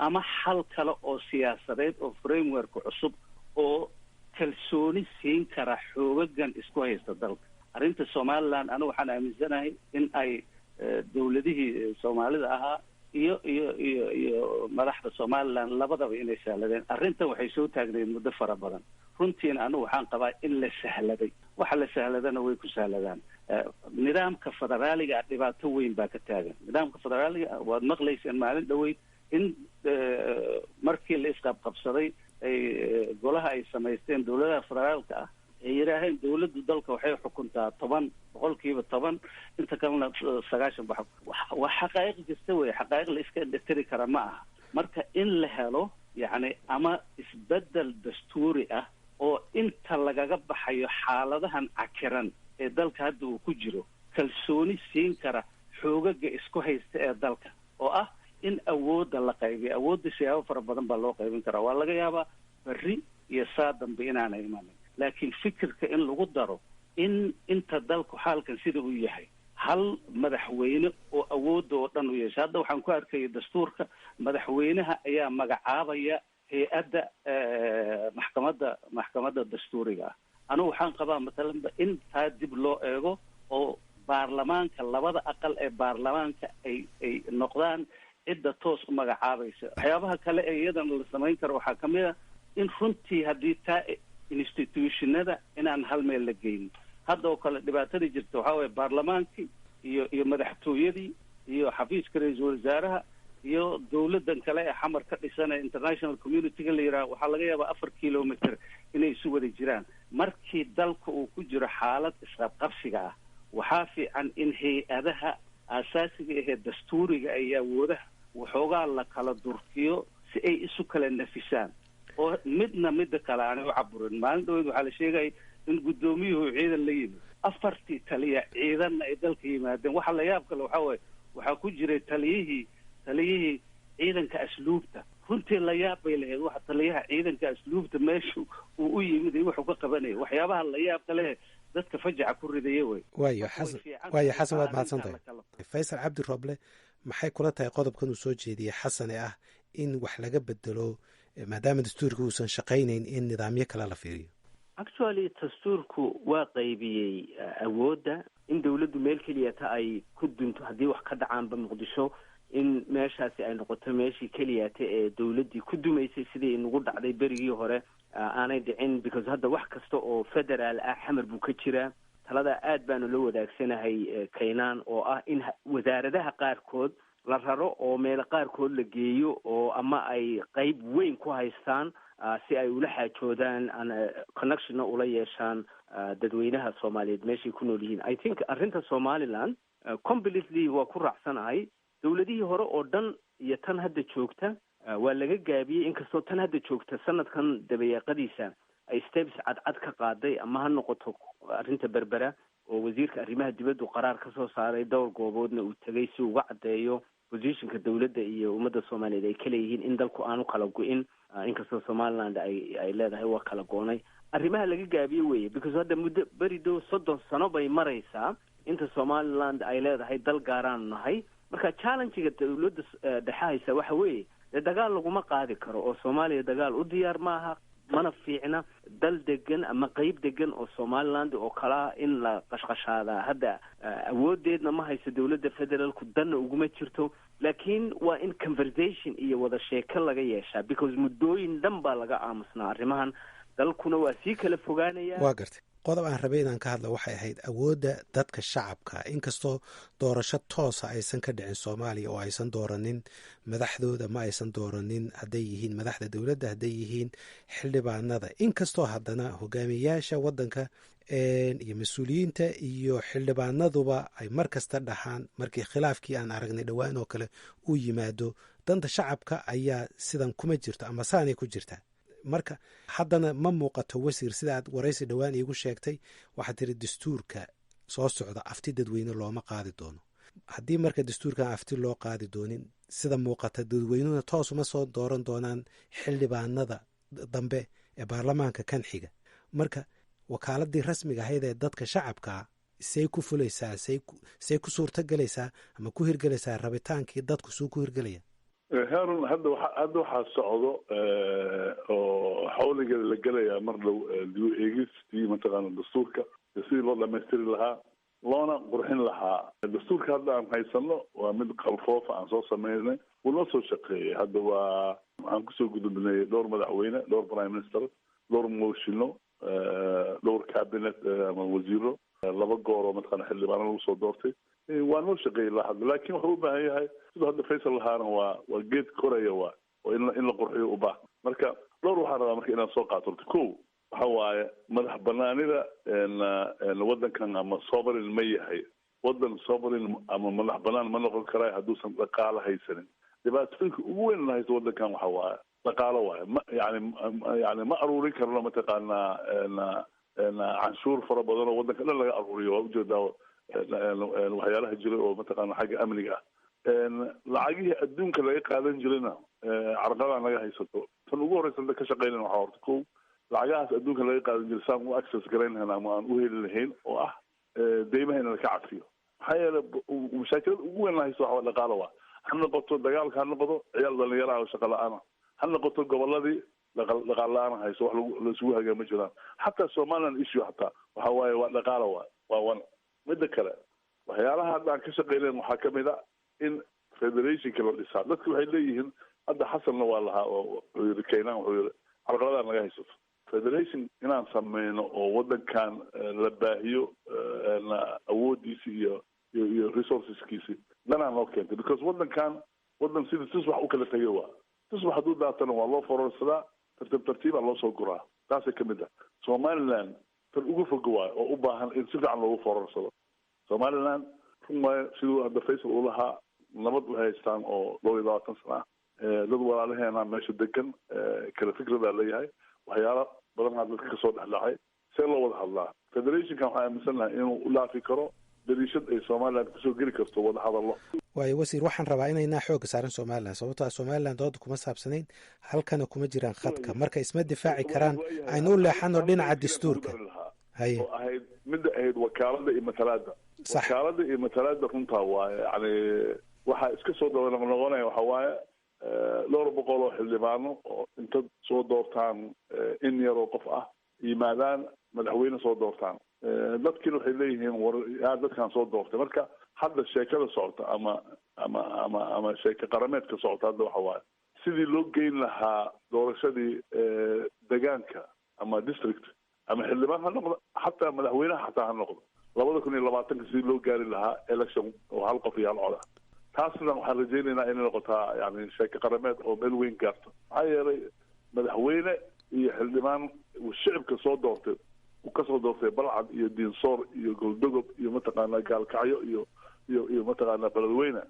ama xal kale oo siyaasadeed oo framework cusub oo kalsooni siin kara xoogagan isku haysta dalka arrinta somaliland anigu waxaan aaminsanahay in ay dawladihii soomaalida ahaa iyo madaxda somaliland labadaba inay sahladeen arrintan waxay soo taagneed muddo fara badan runtiina anigu waxaan qabaa in la sahladay waxa la sahladana way ku sahladaan nidaamka federaaliga dhibaato weyn baa ka taagan nidaamka federaaliga waad maqlayseen maalin dhaweyd in markii la isqabqabsaday ay golaha ay samaysteen dawladaha federaalka ah ay yidhaaheen dawladdu dalka waxay xukuntaa 10% inta kalena 90 waa xaqaa'iq jirta wey xaqaa'iq la iska indhatiri kara ma aha marka in la helo yacni ama isbedel dastuuri ah oo inta lagaga baxayo xaaladahan cakiran ee dalka hadda uu ku jiro kalsooni siin kara xoogaga isku haysta ee dalka oo ah in awoodda la qaybiyo awoodda siyaabo fara badan baa loo qaybin karaa waa laga yaabaa berri iyo saa dambe inaanay imanin laakiin fikirka in lagu daro in inta dalku xaalkan sida uu yahay hal madaxweyne oo awoodda oo dhan u yeesha hadda waxaan ku arkaya dastuurka madaxweynaha ayaa magacaabaya hay-adda maxkamadda dastuuriga ah anigu waxaan qabaa matalanba in taa dib loo eego oo baarlamaanka labada aqal ee baarlamaanka ay noqdaan cidda toos u magacaabaysa waxyaabaha kale ee iyadana la samayn karo waxaa kamid a in runtii haddii taa institutionada inaan hal meel la geynin hadda oo kale dhibaatadii jirta waxaa weeye baarlamaankii iyo madaxtooyadii iyo xafiiska ra-iisul wasaaraha iyo dawladan kale ee xamar ka dhisan ee international communityga la yidhaha waxaa laga yaabaa 4 kilometer inay isu wada jiraan markii dalka uu ku jiro xaalad isqabqabsiga ah waxaa fiican in hay-adaha aasaasiga ahee dastuuriga iyo awoodaha waxoogaa la kala durkiyo si ay isu kala nafisaan oo midda kale aanay u caburin. maalin dhaweyd waxaa la sheegaya in guddoomiyuhu ciidan la yimid 4 taliya ciidanna ay dalka yimaadeen. waxa la yaab kale waxaa waaye waxaa ku jiray taliyihii ciidanka asluubta. runtii la yaab bay lahayd waxa taliyaha ciidanka asluubta meeshu uu u yimid iyo wuxuu ka qabanaya. waxyaabaha la yaab kale dadka fajaca ku ridaya wey. waayo xasan waad mahadsantahay. faysal cabdi roble maxay kula tahay qodobkan uu soo jeediyey xasan ee ah in wax laga bedelo maadaama dastuurka uusan shaqaynayn in nidaamyo kale la fiiriyo? actually dastuurku waa qaybiyey awoodda in dawladdu meel keliyata ay ku dunto haddii wax ka dhacaanba muqdisho, in meeshaasi ay noqoto meeshii keliyata ee dawladdii ku dumaysay sidii inagu dhacday berigii hore aanay dhicin, because hadda wax kasta oo federaal ah xamar buu ka jiraa. talada aad baanu la wadaagsanahay kaynaan oo ah in wasaaradaha qaarkood la raro oo meelo qaarkood la geeyo oo ama ay qayb weyn ku haystaan si ay ula xaajoodaan connectionna ula yeeshaan dadweynaha soomaaliyeed meeshay ku nool yihiin. I think arrinta somaliland completely waa ku raacsanahay. dawladihii hore oo dhan iyo tan hadda joogta waa laga gaabiyey, inkastoo tan hadda joogta sanadkan dabayaaqadiisa ay steps cadcad ka qaaday, ama ha noqoto arrinta berbera oo wasiirka arrimaha dibaddu qaraar ka soo saaray, dhowr gooboodna uu tegay si uga caddeeyo positionka dawladda iyo ummadda soomaaliyeed ay ka leeyihiin in dalku aanu kala go-in, inkastoo somaliland ay leedahay waa kala goonay. arrimaha laga gaabiye weeye because hadda muddo berido 30 sano bay maraysaa inta somaliland ay leedahay dal gaaraan nahay. marka challenge-ga dawladda dhexahaysa waxa weeye dagaal laguma qaadi karo oo Soomaaliya dagaal u diyaar maaha, mana fiicna dal degan ama qayb degan oo Somaliland oo kala in la qashqashaada. hadda awoodeedna ma hayso dawladda federaalku danna uguma jirto, laakiin waa in conversation iyo wada sheeko laga yeeshaa because muddooyin dhan baa laga aamusnaa arrimahan. dalkuna waa sii kala fogaanaya. waa gartay. qodob aan rabay inaan ka hadla waxay ahayd awoodda dadka shacabka. inkastoo doorasho toosa aysan ka dhicin Soomaaliya oo aysan dooranin madaxdooda, ma aysan dooranin hadday yihiin madaxda dawladda, hadday yihiin xildhibaanada, inkastoo haddana hogaamiyayaasha waddanka iyo mas-uuliyiinta iyo xildhibaanaduba ay mar kasta dhaxaan markii khilaafkii aan aragnay dhowaan oo kale uu yimaado, danta shacabka ayaa sidan kuma jirto ama saanay ku jirtaa. marka haddana ma muuqato wasiir, sida aad waraysi dhowaan iigu sheegtay, waxaad tiri dastuurka soo socda afti dadweyne looma qaadi doono. haddii marka dastuurkan afti loo qaadi doonin, sida muuqata dadweynuhuna toos uma soo dooran doonaan xildhibaanada dambe ee baarlamaanka kan xiga. marka wakaaladii rasmiga ahayd ee dadka shacabkaa say ku fulaysaa, say ku suurto galaysaa ama ku hirgelaysaa rabitaankii dadku suu ku hirgelaya? harun hadda waxaa socdo oo xawligeeda la gelayaa mar dhow dib u eegistii mataqaana dastuurka sidii loo dhamaystiri lahaa loona qurxin lahaa. dastuurka hadda aan haysano waa mid qalfoofa aan soo sameynay, wuu noo soo shaqeeyey. hadda waxaan kusoo gudubnay dhowr madaxweyne, dhowr prime minister, dhowr mooshino, dhowr cabinet ama wasiiro, 2 goor oo mataqaana xildhibaano lagu soo doortay. waa noo shaqeeyey lahad, laakiin wuxuu u baahan yahay sidoo hadda Faysal lahaana waa geed koraya waa oo in la qurxiyo u baahan. marka dhowr waxaan rabaa marka inaan soo qaato. kow waxa waaye madax banaanida waddankan ama sovereign ma yahay. waddan sovereign ama madax banaan ma noqon karaa hadduusan dhaqaalo haysanin. dhibaatooyinka ugu weyn la haysto waddankan waxa waaye dhaqaalo waaye. yani ma aruurin karno mataqaanaa canshuur fara badan oo waddanka dhan laga aruuriyo. waa ujeedaa waxyaalaha jira oo mataqaana xagga amniga ah. lacagihii adduunka laga qaadan jirayna carqaladaan laga haysato. tan ugu horeysa ka shaqeynayna waxaa horta kow lacagahaas adduunka laga qaadan jiray saan u access garayn lahayn ama aan u heli lahayn oo ah deymaha in laka cafiyo. maxaa yeele mashaakilada ugu weyn la haysto waxaa dhaqaalo waa. ha noqoto dagaalka, ha noqdo ciyaal dhalinyaraha oo shaqa la-aana, ha noqoto goboladii dhaqaal la-aan hayso wax laisugu hagaa ma jiraan. xataa Somaliland issue xataa waxa waaye waa dhaqaalo waa midda kale waxyaalaha hadda aan ka shaqeynayn waxaa kamid a in federationka la dhisaa. dadka waxay leeyihiin hadda xasanna waa lahaa oo wuxuu yiri kaynaan wuxuu yiri carqaladaan laga haysato. federation inaan sameyno oo waddankan la baahiyo awoodiisi iyo resourceskiisi danaan loo keentay because waddan sida tusbax u kala tegay waa. tusbax hadduu daatana waa loo fororsadaa, tartiibaa loo soo guraa. taasay kamid ah. Somaliland tan ugu fog waayo oo u baahan in si fiican loogu fororsado. Somaliland run waayo siduu hadda Faysal u lahaa nabad u haystaan oo 20 sano dad walaalaheena meesha degan kala fikradaa leeyahay waxyaala badanaa dadka kasoo dhexdhacay see loo wada hadlaa federationkan waxaa aaminsan lahay inuu u laafi karo dariishad ay somaliland kusoo geli karto wada hadallo waayo wasiir waxaan rabaa inaynaa xooga saaran somalilan sababto a somalilan dooda kuma saabsanayn halkana kuma jiraan khadka marka isma difaaci karaan aynu u leexano dhinaca dastuurka haye oo ahayd midda ahayd wakaalada iyo matalaada wakaalada iyo matalaada runtaa waaye yani waxaa iska soo dabanoqonaya waxa waaye dhowr boqol oo xildhibaano oo inta soo doortaan in yaroo qof ah yimaadaan madaxweyne soo doortaan dadkiina waxay leeyihiin war dadkan soo doortay marka hadda sheekada socota ama sheeke qarameedka socota hadda waxa waaye sidii loo geyn lahaa doorashadii degaanka ama district ama xildhibaan ha noqdo xataa madaxweynaha xataa ha noqdo 2020 sidii loo gaari lahaa election oo hal qof iyo hal cod ah taasna waxaan rajaynaynaa inay noqotaa yani sheeke qarameed oo meel weyn gaarto maxaa yeelay madaxweyne iyo xildhibaan uu shicibka soo doortay uu kasoo doortay balcad iyo diinsoor iyo goldogob iyo mataqaanaa gaalkacyo iyo mataqaanaa beledweyne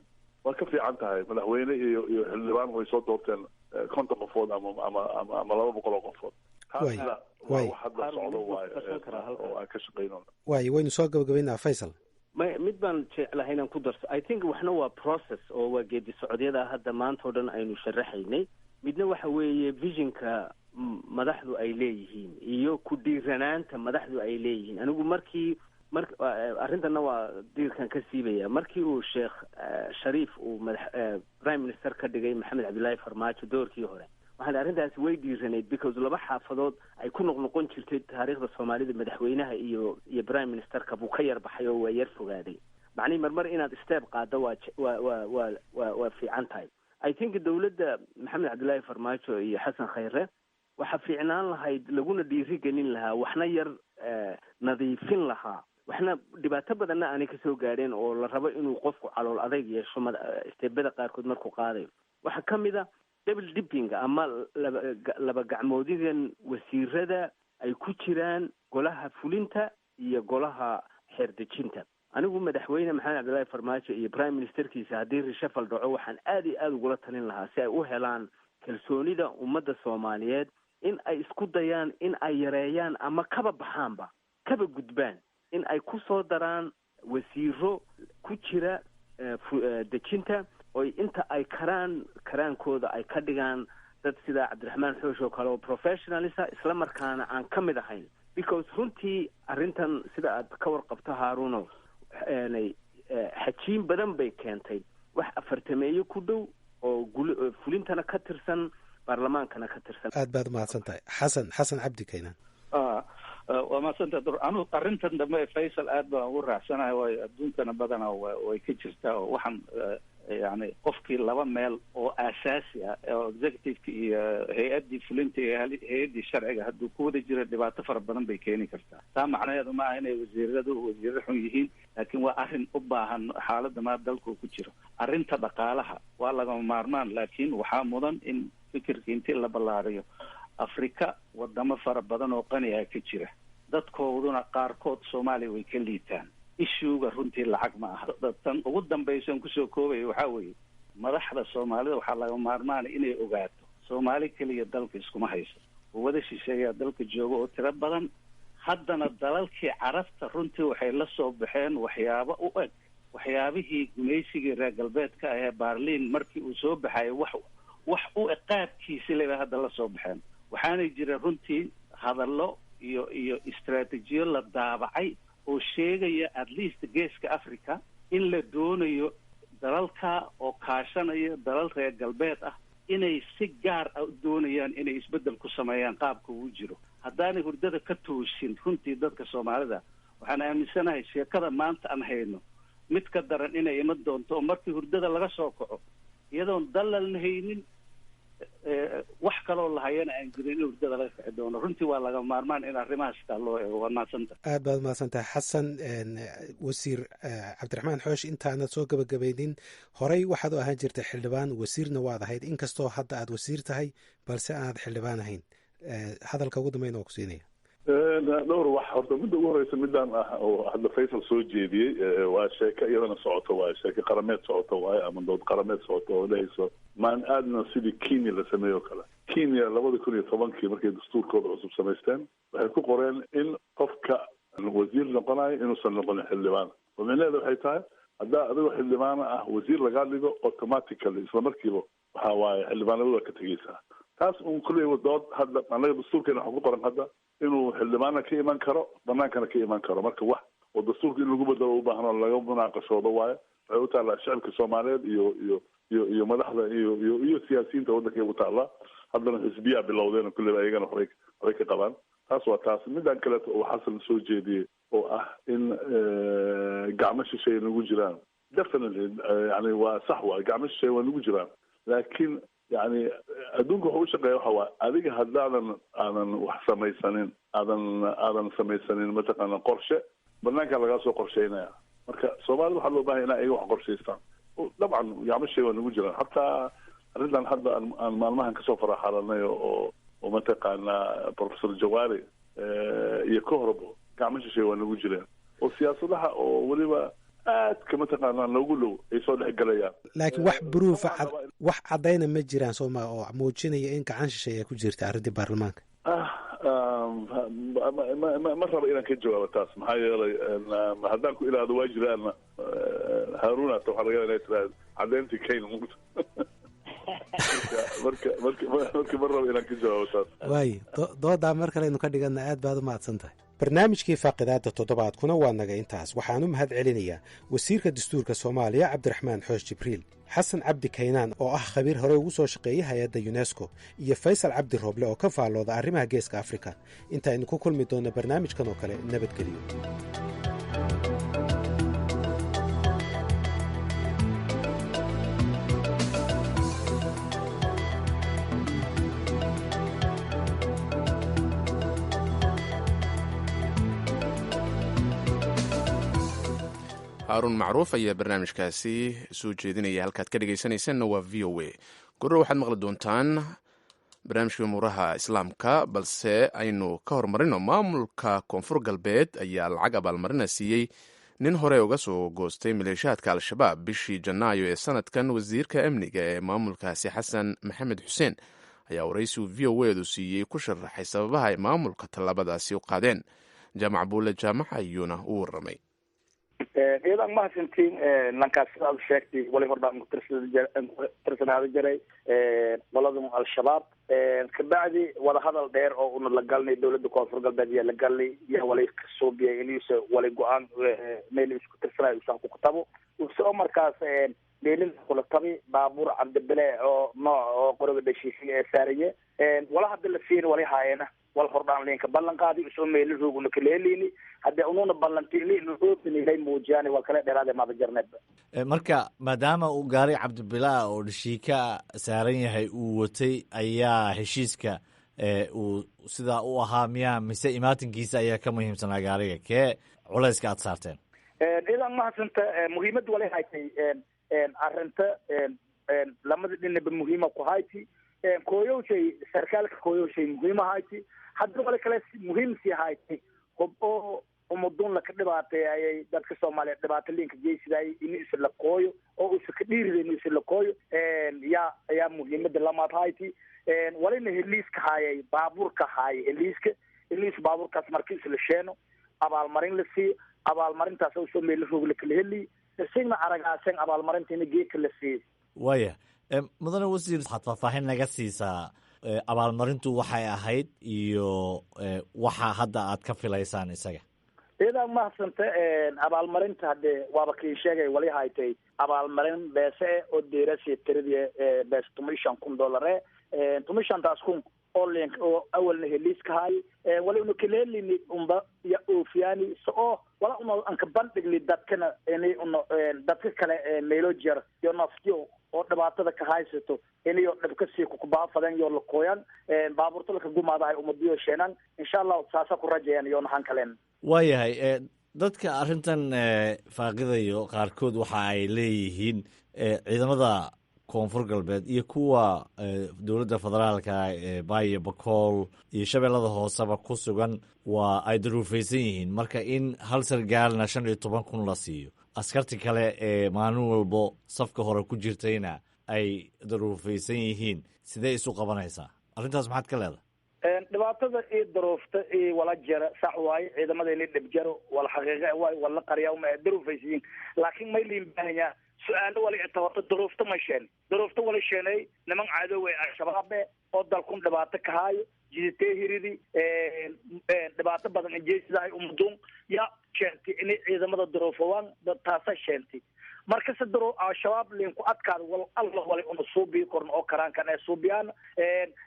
waa ka fiican tahay madaxweyne iyo xildhibaan way soo doorteen 50 qofood ama 200 oo qofood taasna waa wax hadda socdo waaye oo aan ka shaqayno waayo waynu soo gabagabaynaa Faisal mid baan jeclahay inaan ku darso I think waxna waa process oo waa geedi socodyada hadda maanta oo dhan aynu sharaxaynay midna waxa weeye visionka madaxdu ay leeyihiin iyo ku dhiiranaanta madaxdu ay leeyihiin anigu arrintana waa diirkan ka siibaya markii uu sheekh shariif uu prime minister ka dhigay maxamed cabdilaahi farmaajo doorkii hore waxaan arrintaasi way dhiiranayd because laba xaafadood ay ku noqnoqon jirtay taariikhda soomaalida madaxweynaha iyo prime ministerka buu ka yar baxay oo waa yar fogaaday macnii marmar inaad step qaado waa fiican tahay I think dawladda maxamed cabdilaahi farmaajo iyo xasan khayre waxaa fiicnaan lahayd laguna dhiirigelin lahaa waxna yar nadiifin lahaa waxna dhibaato badanna aanay kasoo gaadheen oo la rabo inuu qofku calool adayg yeesho isteebada qaarkood markuu qaadayo waxaa ka mid a double dipping ama laba gacmoodigan wasiirada ay ku jiraan golaha fulinta iyo golaha xeerdejinta anigu madaxweyne maxamed cabdilaahi farmaajo iyo prime ministerkiisa haddii reshafal dhaco waxaan aad iyo aada ugula talin lahaa si ay u helaan kalsoonida ummadda soomaaliyeed in ay isku dayaan in ay yareeyaan ama kaba baxaanba kaba gudbaan in ay ku soo daraan wasiiro ku jira dejinta oo inta ay karaankooda ay ka dhigaan dad sida cabdiraxmaan xoosh oo kale oo professionalisa isla markaana aan ka mid ahayn because runtii arrintan sida aad ka warqabto haaruno xajiin badan bay keentay wax 40 ku dhow oo fulintana ka tirsan baarlamaankana ka tirsan aad baad mahadsan tahay xasan cabdi kaynan waa mahadsantahay anu arrintan dambe Faisal aad baan ugu raacsanahay way adduunkana badanaa way ka jirtaa oo waxaan yani qofkii laba meel oo asaasi ah oo executive iyo hay-adii fulinta iyo hay-adii sharciga hadduu ku wada jiro dhibaato fara badan bay keeni kartaa taa macnaheedu maaha inay wasiiradu wasiirro xun yihiin laakiin waa arrin u baahan xaaladda maa dalku ku jiro arrinta dhaqaalaha waa lagama maarmaan laakiin waxaa mudan in fikirka intii la ballaariyo afrika wadamo fara badan oo qani ah ka jira dadkooduna qaarkood soomaaliya way ka liitaan ishuuga runtii lacag ma aha tan ugu dambaysan kusoo koobaya waxaa weeye madaxda soomaalida waxaa laga maarmaana inay ogaato soomaali keliya dalka iskuma hayso wada shisheeyaa dalka jooga oo tiro badan haddana dalalkii carabta runtii waxay la soo baxeen waxyaabo u eg waxyaabihii gumaysigii reer galbeedka ahee baarliin markii uu soo baxayay wax u eg qaabkiisi leba hadda la soo baxeen waxaanay jira runtii hadallo iyo istaraatiijiyo la daabacay oo sheegaya at least geeska africa in la doonayo dalalka oo kaashanaya dalal reer galbeed ah inay si gaar ah doonayaan inay isbeddel ku sameeyaan qaabka uu jiro haddaanay hurdada ka toosin runtii dadka soomaalida waxaan aaminsanahay sheekada maanta aan hayno mid ka daran inay iman doonto oo markii hurdada laga soo kaco iyadoon dalalna haynin wax kaloo lahayana aan jirin in hurdada laga kici doono runtii waa laga maarmaan in arrimahaas taa loo eego waa mahadsantahay aad baad mahadsantahay xasan wasiir cabdiraxmaan xoosh intaanad soo gabagabaynin horey waxaad u ahaan jirtay xildhibaan wasiirna waad ahayd inkastoo hadda aad wasiir tahay balse aanaad xildhibaan ahayn hadalka ugu dambeyn oo ku siinaya dhowr wax horta midda ugu horeysa midaan ah oo hadda Faysal soo jeediyey waa sheeko iyadana socoto waaye sheeko qarameed socoto waaye ama dood qarameed socoto oo dhehayso maan aadna sidii Kenya la sameeyo kale Kenya 2010 markay dastuurkooda cusub samaysteen waxay ku qoreen in qofka wasiir noqonayo inuusan noqonin xildhibaan oo micnaheedu waxay tahay haddaa adigoo xildhibaan ah wasiir laga dhigo automatically isla markiiba waxa waaye xildhibaanadu waa ka tegeysaa taas uun kuley dood hadda anaga dastuurkeena waxaa ku qoran hadda inuu xildhibaana ka iman karo banaankana ka iman karo marka wax oo dastuurka in lagu bedelo u baahno laga munaaqashoodo waaye waxay u taallaa shacabka Soomaaliyeed iyo madaxda iyo siyaasiyiinta waddanka u taallaa haddana xisbiyaa bilowdeen kuley ayagana waxay ka qabaan taas waa taas midaan kale oo xasan soo jeediyey oo ah in gacmo shisheeye nagu jiraan definitely yani waa sax waa gacmo shisheeye waa nagu jiraan laakiin yani adduunka wuxuu u shaqeeya waxa waa adiga haddaadan wax samaysanin aadan samaysanin mataqaana qorshe banaanka lagaa soo qorsheynaya marka soomaalida waxaa loo baahaya in ayaga wax qorshaystaan dabcan gacmo shisheeye waa nagu jiraan hataa arrintan hadda aan maalmahan kasoo faraxalanay oo mataqaana professor Jawaari iyo ka horbo gacmo shisheeye waa nagu jireen oo siyaasadaha oo weliba aadka mataqaana loogu dhow ay soo dhex galayaan laakiin wax proof wax cadayna ma jiraan Soomaa oo muujinaya in gacan shisheeye ku jirta arrintii baarlamaanka ma rabo inaan ka jawaabo taas maxaa yeelay haddaan ku ilaahdo waa jiraan Haaruna waxaa laga yaabaa inay tiraahdo cadayntii kayn mugta marka ma rabo inaan ka jawaabo taas waayo doodaa mar kale aynu ka dhigana aad baad u mahadsan tahay barnaamijkii faaqidaada toddobaadkuna waa naga intaas waxaan u mahad celinayaa wasiirka dastuurka Soomaaliya Cabdiraxmaan Xoosh Jibriil xasan cabdi kaynaan oo ah khabiir hore ugu soo shaqeeyay hay'adda UNESCO iyo Faysal Cabdi Rooble oo ka faallooda arrimaha Geeska Afrika inta aynu ku kulmi doona barnaamijkan oo kale nabadgelyo haarun macruuf ayaa barnaamijkaasi soo jeedinaya halkaad ka dhegaysanaysanna waa VOA gurro waxaad maqli doontaan barnaamijka umuuraha islaamka balse aynu ka horumarino maamulka koonfur galbeed ayaa lacag abaalmarina siiyey nin hore uga soo goostay maleeshiyaadka al-shabaab bishii janaayo ee sanadkan wasiirka amniga ee maamulkaasi xasan maxamed xuseen ayaa waraysigu VOA du siiyey ku sharaxay sababaha ay maamulka tallaabadaasi u qaadeen jaamac buule jaamac ayuuna u warramay ciidan mahadsantiin lankaas sidaad sheegtay wali hordhaan tirsanaada jiray qolada al-shabaab kabacdi wadahadal dheer oo una la galnay dowladda koonfur galbeed yaa la galnay yaa wali kasoo biyay inuusa wali go-aan meel isku tirsanayo usan ku kutabo usoo markaas meelin kula tabi baabuur cabdibile oo nooc oo qoroga dhashiisiga ee saaraye wala hadda la siin wali haayena wal hordhaan leenka ballan qaadi usoo meelin rooguna kaleelini hadda ununa ballantiini inuu oopinilay muujiyaan waa kala dheeraade maada jarneedba marka maadaama uu gaari cabdibilaa oo dhashiika saaran yahay uu watay ayaa heshiiska uu sidaa u ahaa miyaa mise imaatinkiisa ayaa ka muhiimsanaa gaariga kee culayska aad saarteen ciidan mahadsanta muhiimadda wala haytay arrinta lamada dhinaba muhiima ku hayti kooyowshay sarkaalka kooyowshay muhiima hayti hadda wala kale muhiim sii hayti hob oo umadun laka dhibaatay ayay dadka Soomaaliyeed dhibaato linka jeesiday in isla qooyo oo isla dhiiriday in isla qooyo yaa muhiimada lamaad hayti walina heliiska hayay baabuurka hayay heliis baabuurkaas markii isla sheeno abaalmarin la sii abaalmarintaas oo soo meel roog la kala heli signa aragaasan abaalmarintiina geedka la sii waya mudane wasiir waxaad faahfaahin naga siisaa abaalmarintu waxay ahayd iyo waxa hadda aad ka filaysaan isaga ciidan mahadsanta abaalmarinta hadde waaba kii sheegay wali haytay abaalmarin beese oo deerasi tiradii bees $5,000 $5,000 oo link oo awalna heliiska hay wali unu kaleelini umba ya oofiyani soo wala unu anka bandhigli dadkana inay unu dadka kale meelo jeer iyo naftiyo oo dhibaatada ka haysato inayo dhibka sii ku baafadan iyo la qooyan baabuurta la gumaada ay umadiyo sheenan insha Allah saasa ku rajayaan iyo nahan kalen waayahay dadka arrintan faaqidayo qaarkood waxa ay leeyihiin ciidamada koonfur galbeed iyo kuwa dowladda federaalka ee baayo bakool iyo shabeellada hooseba ku sugan waa ay daruufaysan yihiin marka in hal sargaalna 15,000 la siiyo askarti kale ee maalin walbo safka hore ku jirtayna ay daruufaysan yihiin sidee isu qabanaysaa arrintaas maxaad ka leedahay dhibaatada iyo daruufta iyo wala jara sax waaye ciidamada inay dhib jaro wala xaqiiqa waay wala qarya uma daruufaysiin laakiin may liin baahanya su-aalo wala inta daruufta ma sheen daruufta wala sheenay niman cadow ee al-shabaab oo dalkun dhibaato ka haayo jiditee hiridi dhibaato badan injeesida ay umudun ya sheentay inay ciidamada daruufawaan taasa sheentay marka se daro al-shabaab leen ku adkaada wal alla wala una suubii korna oo karaankan ee suubiyaan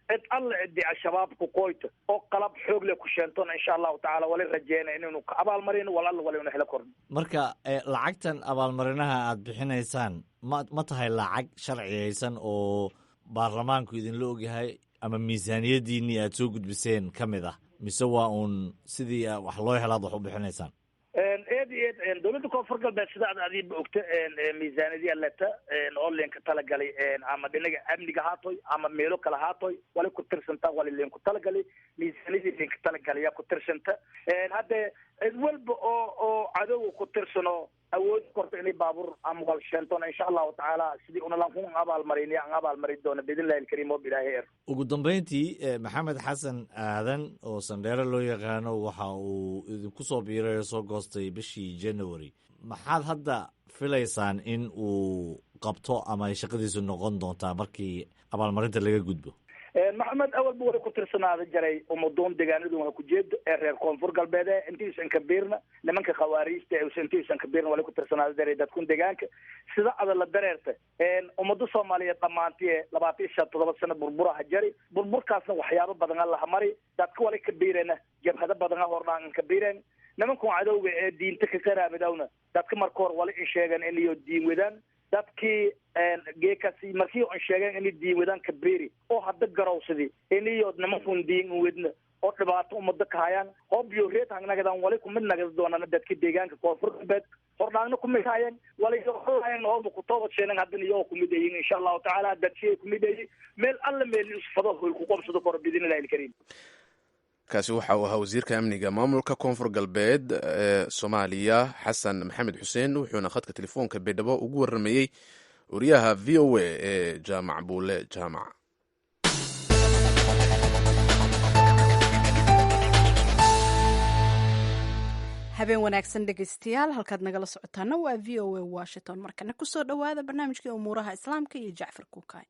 cid alla cidii al-shabaab ku qoyto oo qalab xoog leh ku sheentona insha allahu tacaala wala rajeyna inaynu ka abaalmarino wal alla wala una helo korno marka lacagtan abaalmarinaha aad bixinaysaan ma tahay lacag sharciyaysan oo baarlamaanku idinla ogyahay ama miisaaniyadiinii aad soo gudbiseen ka mid ah mise waa uun sidii wax loo helaad wax u bixinaysaan dowladda koonfur galbeed sida ad adiiba ogta miisaaniyadiya leta oo leenka talagalay ama dhinaga amniga haatoy ama meelo kale haatoy wala ku tirsanta wala leenku talagalay miisaaniyadii leenka talagalaya ku tirsanta hadde cid walba oo cadow ku tirsano awood korta inay baabuur ama wal sheentona insha allahu tacaala sidii una lankun abaalmarin aan abaalmarin doona biidnillahi alkariim oo bilaahi ugu dambeyntii maxamed xasan aadan oo sandheere loo yaqaano waxa uu idinku soo biiray oo soo goostay bishii January maxaad hadda filaysaan in uu qabto ama ay shaqadiisu noqon doontaa markii abaalmarinta laga gudbo maxamed awal buu wali ku tirsanaada jaray umadoon deegaanadu waa ku jeedo ee reer koonfur galbeed intiisan kabiirna nimanka khawaariijta ee intiisan kabiirna wali ku tirsanaada jaray dadkun deegaanka sida ada la dareerta ummadda Soomaaliyeed dhamaantii 27 sano burburaha jari burburkaasna waxyaabo badan la hamari dadku wali kabiirena jabhada badan hordaan kabiireen nimanku cadowga ee diinta ka qaraabadawna dadka marka hore wali in sheegan inay diin wadaan dadkii geekasi markii aan sheegay in diin wadaan kabiiri oo hadda garowsadii inay nimanku diin wadna oo dhibaato umada ka hayaan oo biyo reed hangnagadaan wali ku mid nagad doonana dadka deegaanka koonfur galbeed hordhaagna ku mid hayaan wali hayaan oo ku toobad sheenan hadda iyo ku mid yihiin insha Allah taala dadkii ku mid yihiin meel alla meel isfado ku qabsado kor biidnillahi alkariim kaasi waxa uu ahaa wasiirka amniga maamulka koonfur galbeed ee Soomaaliya Xasan Maxamed Xuseen wuxuuna khadka telefoonka Beedhabo ugu waramayay wariyaha VOA ee Jaamac Buule Jaamac habeen wanaagsan dhegeystayaal halkaad nagala socotaana waa VOA Washington markana ku soo dhawaada barnaamijkii umuuraha islaamka iyo Jacfar Kuukay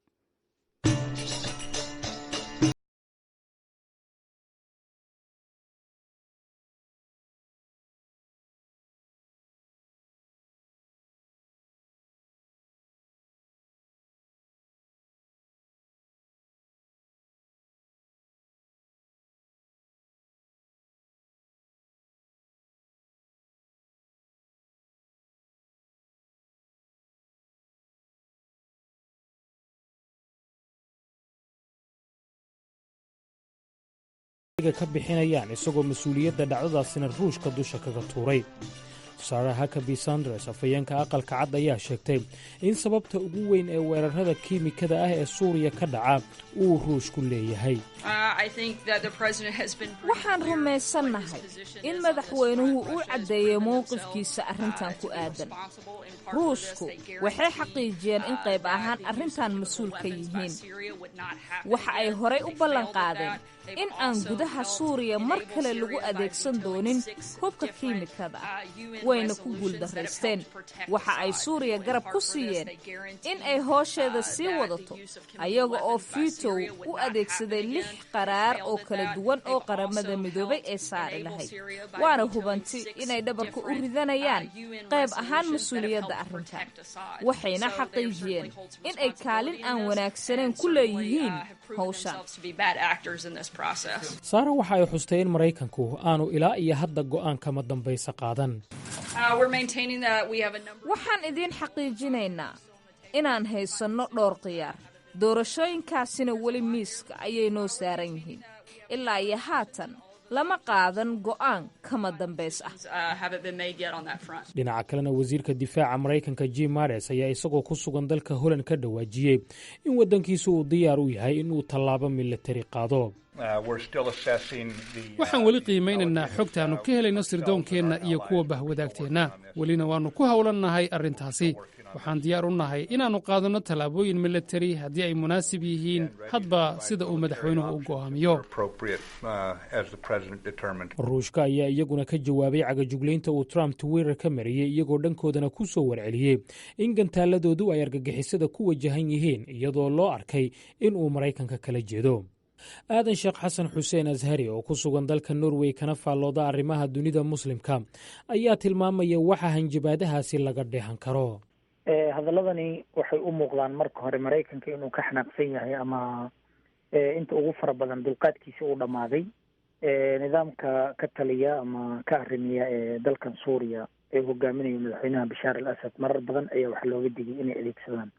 ka bixinayaan isagoo mas-uuliyadda dhacdadaasina ruushka dusha kaga tuuray Sarah Huckabee Sanders afhayeenka aqalka cad ayaa sheegtay in sababta ugu weyn ee weerarada kiimikada ah ee Suuriya ka dhaca uu ruushku leeyahay waxaan rumaysannahay in madaxweynuhu uu caddeeyey mowqifkiisa arrintan ku aadan ruushku waxay xaqiijiyeen in qayb ahaan arrintan mas-uul ka yihiin waxa ay horay u ballan qaadeen in aan gudaha Suuriya mar kale lagu adeegsan doonin hubka kiimikada wayna ku guuldaraysteen waxa ay Suuriya garab ku siiyeen in ay hoosheeda sii wadato ayaga oo fiitow u adeegsaday 6 qaraar oo kala duwan oo qaramada midoobay ee saari lahayd waana hubanti inay dhabarka u ridanayaan qayb ahaan mas-uuliyadda arrintan waxayna xaqiijiyeen in ay kaalin aan wanaagsaneyn ku leeyihiin hawshan Saara waxa ay xustay in Maraykanku aanu ilaa iyo hadda go'aan kama dambaysa qaadan waxaan idin xaqiijinaynaa inaan haysanno dhowr khiyaar doorashooyinkaasina weli miiska ayay noo saaran yihiin ilaa iyo haatan lama qaadan go'aan kama dambays ah. dhinaca kalena wasiirka difaaca maraykanka jim mares ayaa isagoo ku sugan dalka Holland ka dhawaajiyey in waddankiisu uu diyaar u yahay inuu tallaabo militari qaado. waxaan weli qiimaynaynaa xogta aanu ka helayno sirdoonkeenna iyo kuwa bahwadaagteenna welina waannu ku howlannahay arrintaasi. waxaan diyaar u nahay inaannu qaadanno tallaabooyin militari haddii ay munaasib yihiin hadba sida uu madaxweynuhu u go'aamiyo. ruushka ayaa iyaguna ka jawaabay cagajuglaynta uu Trump Twitter ka mariyey iyagoo dhankoodana ku soo warceliyey in gantaaladoodu ay argagixisada ku wajahan yihiin iyadoo loo arkay in uu Maraykanka kala jeedo. aadan sheekh xasan xuseen ashari oo ku sugan dalka Norway kana faallooda arrimaha dunida muslimka ayaa tilmaamaya waxa hanjabaadahaasi laga dheehan karo. hadaladani waxay u muuqdaan marka hore Maraykanka inuu ka xanaaqsan yahay ama inta ugu fara badan dulqaadkiisa uu dhammaaday. nidaamka ka taliya ama ka arrimiya ee dalkan Suuriya ee hogaaminaya madaxweynaha Bashaar al-Assad marar badan ayaa wax looga digay inay adeegsadaan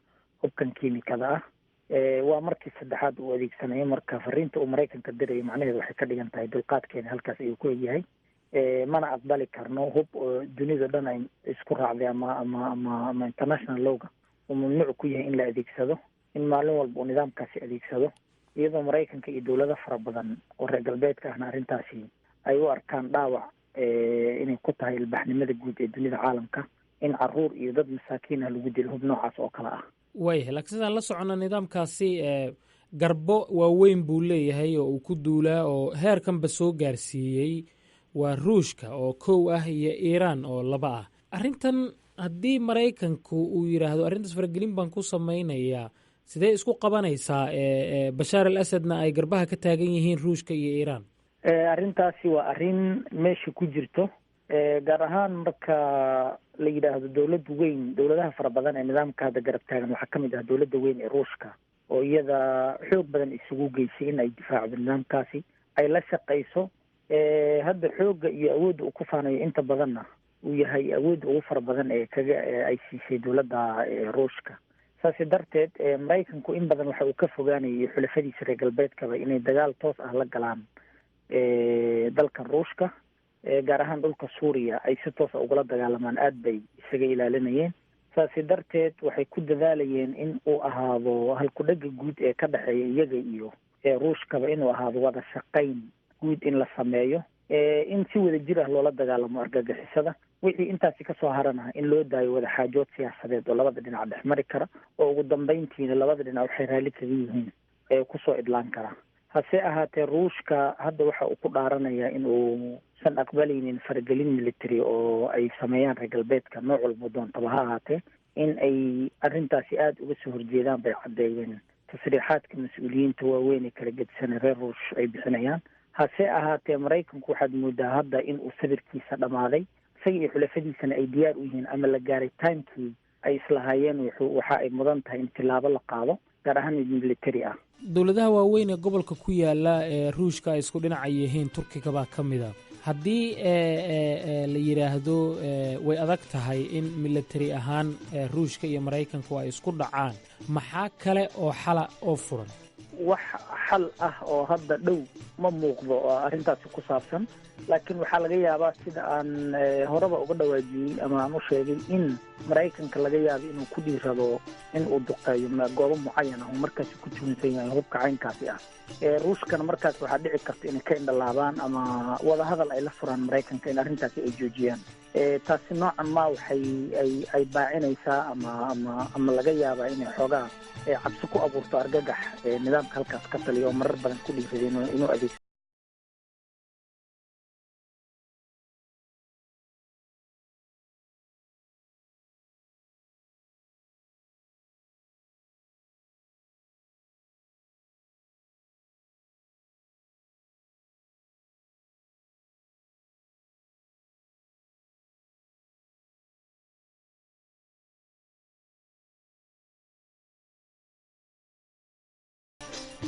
hubkan kiimikada ah. waa markii saddexaad uu adeegsanayo marka fariinta uu Maraykanka dirayo macnaheedu waxay ka dhigan tahay dulqaadkeena halkaas ayuu ku egyahay. mana aqbali karno hub dunida dhan ay isku raacday ama international lawga uu mamnuuc ku yahay in la adeegsado, in maalin walba uu nidaamkaasi adeegsado, iyadoo Maraykanka iyo dowlado fara badan oo reer galbeedka ahna arrintaasi ay u arkaan dhaawac inay ku tahay ilbaxnimada guud ee dunida caalamka in caruur iyo dad masaakiin ah lagu dilo hub noocaas oo kale ah. laakiin sidaan la socona nidaamkaasi garbo waaweyn buu leeyahay oo uu ku duulaa oo heerkanba soo gaarsiiyey waa ruushka oo kow ah iyo Iiraan oo laba ah. arrintan haddii Maraykanku uu yiraahdo arrintaas faragelin baan ku samaynayaa sidee isku qabanaysaa Bashaar al-Assadna ay garbaha ka taagan yihiin ruushka iyo Iiraan? arrintaasi waa arrin meesha ku jirto gaar ahaan marka la yidhaahdo dowlad weyn, dowladaha fara badan ee nidaamka hadda garab taagan waxaa ka mid ah dowladda weyn ee ruushka oo iyada xoog badan isugu geysay in ay difaacdo nidaamkaasi ay la shaqayso. hadda xoogga iyo awoodda uu ku faanayo inta badanna uu yahay awoodda ugu fara badan ee ay siisay dowladda ruushka. saasi darteed Maraykanku in badan waxa uu ka fogaanayay xulafadiisa reer galbeedkaba inay dagaal toos ah la galaan dalkan ruushka, gaar ahaan dhulka Suuriya ay si toos ah ugula dagaalamaan aad bay isaga ilaalinayeen. saasi darteed waxay ku dadaalayeen in uu ahaado halku-dhagga guud ee ka dhexeeya iyaga iyo ruushkaba inuu ahaado wada shaqayn guud in la sameeyo, in si wada jir ah loola dagaalamo argagixisada. wixii intaasi kasoo harana in loo daayo wada xaajood siyaasadeed oo labada dhinac dhex mari kara oo ugu dambeyntiina labada dhinac waxay raalli kaga yihiin kusoo idlaan kara. hase ahaatee ruushka hadda waxa uu ku dhaaranayaa in uusan aqbalaynin faragelin military oo ay sameeyaan reer galbeedka nooc walba doontaba ha ahaatee, in ay arrintaasi aada uga soo horjeedaan bay caddeeyeen tasriixaadka mas-uuliyiinta waaweyn ee kala gedisan reer ruush ay bixinayaan. hase ahaatee Maraykanku waxaad moodaa hadda in uu sabirkiisa dhammaaday, isaga iyo xulafadiisana ay diyaar u yihiin ama la gaaray timekii ay islahaayeen waxa ay mudan tahay in tilaabo la qaado gaar ahaan mid military ah. dowladaha waaweyn ee gobolka ku yaala ee ruushka ay isku dhinaca yihiin Turkiga baa ka mid ah. haddii la yidhaahdo way adag tahay in military ahaan ruushka iyo Maraykanku ay isku dhacaan, maxaa kale oo xala oo furan? wax xal ah oo hadda dhow ma muuqdo oo arrintaasi ku saabsan, laakiin waxaa laga yaabaa sida aan horeba uga dhawaajiyey ama aan u sheegay in Maraykanka laga yaabo inuu ku dhiirado in uu duqeeyo goobo mucayan ah oo markaasi ku tuhunsan yahay hubka caynkaasi ah. ruushkana markaas waxaa dhici karta inay ka indhalaabaan ama wadahadal ay la furaan Maraykanka in arrintaasi ay joojiyaan. taasi noocan ma waxay ay baacinaysaa ama laga yaabaa inay xoogaa cabsi ku abuurto argagax nidaamka halkaas ka taliya oo marar badan ku dhiiraday inuu adeegso.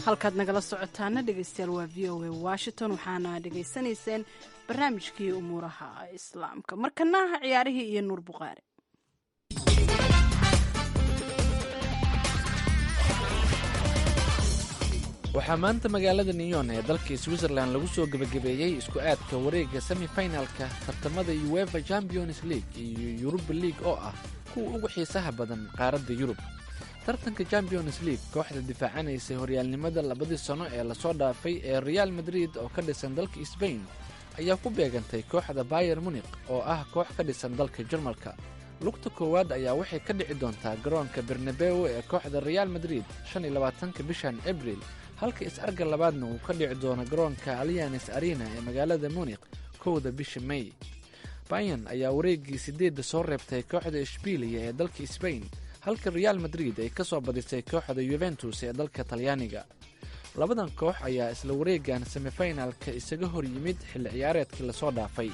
halkaad nagala socotaana dhegaystayaal waa v o a washington, waxaana dhegaysanayseen barnaamijkii umuuraha islaamka. markana ciyaarihii iyo nuur buqaare. waxaa maanta magaalada nyon ee dalka switzerland lagu soo gebagabeeyey isku aadka wareegga semifinalka tartamada uefa champions league iyo yuruba league oo ah kuwa ugu xiisaha badan qaaradda yurub. tartanka champions league kooxda difaacanaysay horyaalnimada labadii sano ee lasoo dhaafay ee real madrid oo ka dhisan dalka sbain ayaa ku beegantay kooxda bayer munik oo ah koox ka dhisan dalka jarmalka. lugta koowaad ayaa waxay ka dhici doontaa garoonka bernabeu ee kooxda real madrid 25 bishan abril, halka is-arga labaadna uu ka dhici doono garoonka allianz arena ee magaalada munik 1 bisha may. bayan ayaa wareeggii 8 soo reebtay kooxda ishbiiliya ee dalka sbain, halka real madrid ay ka soo badisay kooxda yuventus ee dalka talyaaniga. labadan koox ayaa isla wareegan semifinalka isaga hor yimid xilli ciyaareedkii lasoo dhaafay,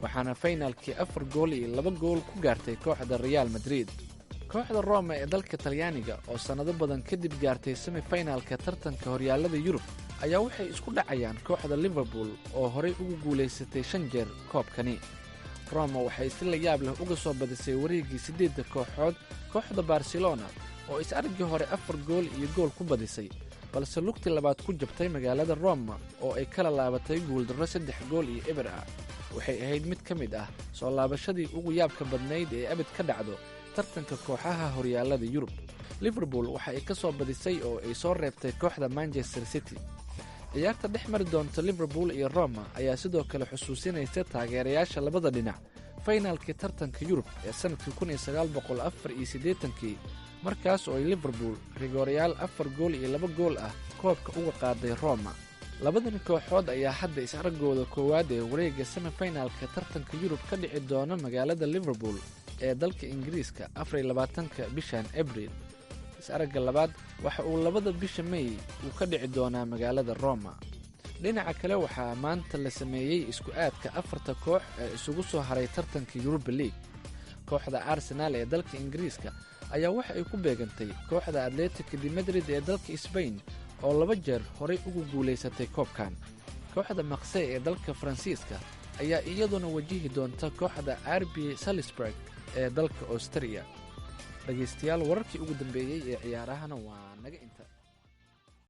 waxaana finalkii 4 gool iyo 2 gool ku gaartay kooxda real madrid. kooxda roma ee dalka talyaaniga oo sannado badan kadib gaartay semifinalka tartanka horyaalada yurub ayaa waxay isku dhacayaan kooxda liverpool oo horey ugu guulaysatay 5 jeer koobkani. roma waxay si la yaab leh uga soo badisay wareeggii 8 kooxood kooxda barcelona oo is-argii hore 4 gool iyo gool ku badisay, balse lugtii labaad ku jabtay magaalada roma oo ay kala laabatay guuldarro 3 gool iyo eber ah. waxay ahayd mid ka mid ah soo laabashadii ugu yaabka badnayd ee abid ka dhacdo tartanka kooxaha horyaalada yurub. liverpool waxa ay ka soo badisay oo ay soo reebtay kooxda manchester city. ciyaarta dhex mari doonta liverpool iyo roma ayaa sidoo kale xusuusinaysa taageerayaasha labada dhinac finalkii tartanka yurub ee sanadkii 1984 markaas oo ay liverpool rigoorayaal 4 gool iyo 2 gool ah koobka uga qaaday roma. labadan kooxood ayaa hadda is-aragooda koowaad ee wareegga semifinalka tartanka yurub ka dhici doona magaalada liverpool ee dalka ingiriiska 24 bishan abril. is-aragga labaad waxa uu 2 bisha may uu ka dhici doonaa magaalada roma. dhinaca kale waxaa maanta la sameeyey isku aadka 4 koox ee isugu soo haray tartanka yuruba league. kooxda arsenal ee dalka ingiriiska ayaa waxa ay ku beegantay kooxda atletico de madrid ee dalka sbain oo 2 jeer horey ugu guulaysatay koobkan. kooxda maqse ee dalka faransiiska ayaa iyaduna wajihi doonta kooxda RB Salzburg ee dalka Austria. dhegaystayaal wararkii ugu dambeeyey ee ciyaarahana waa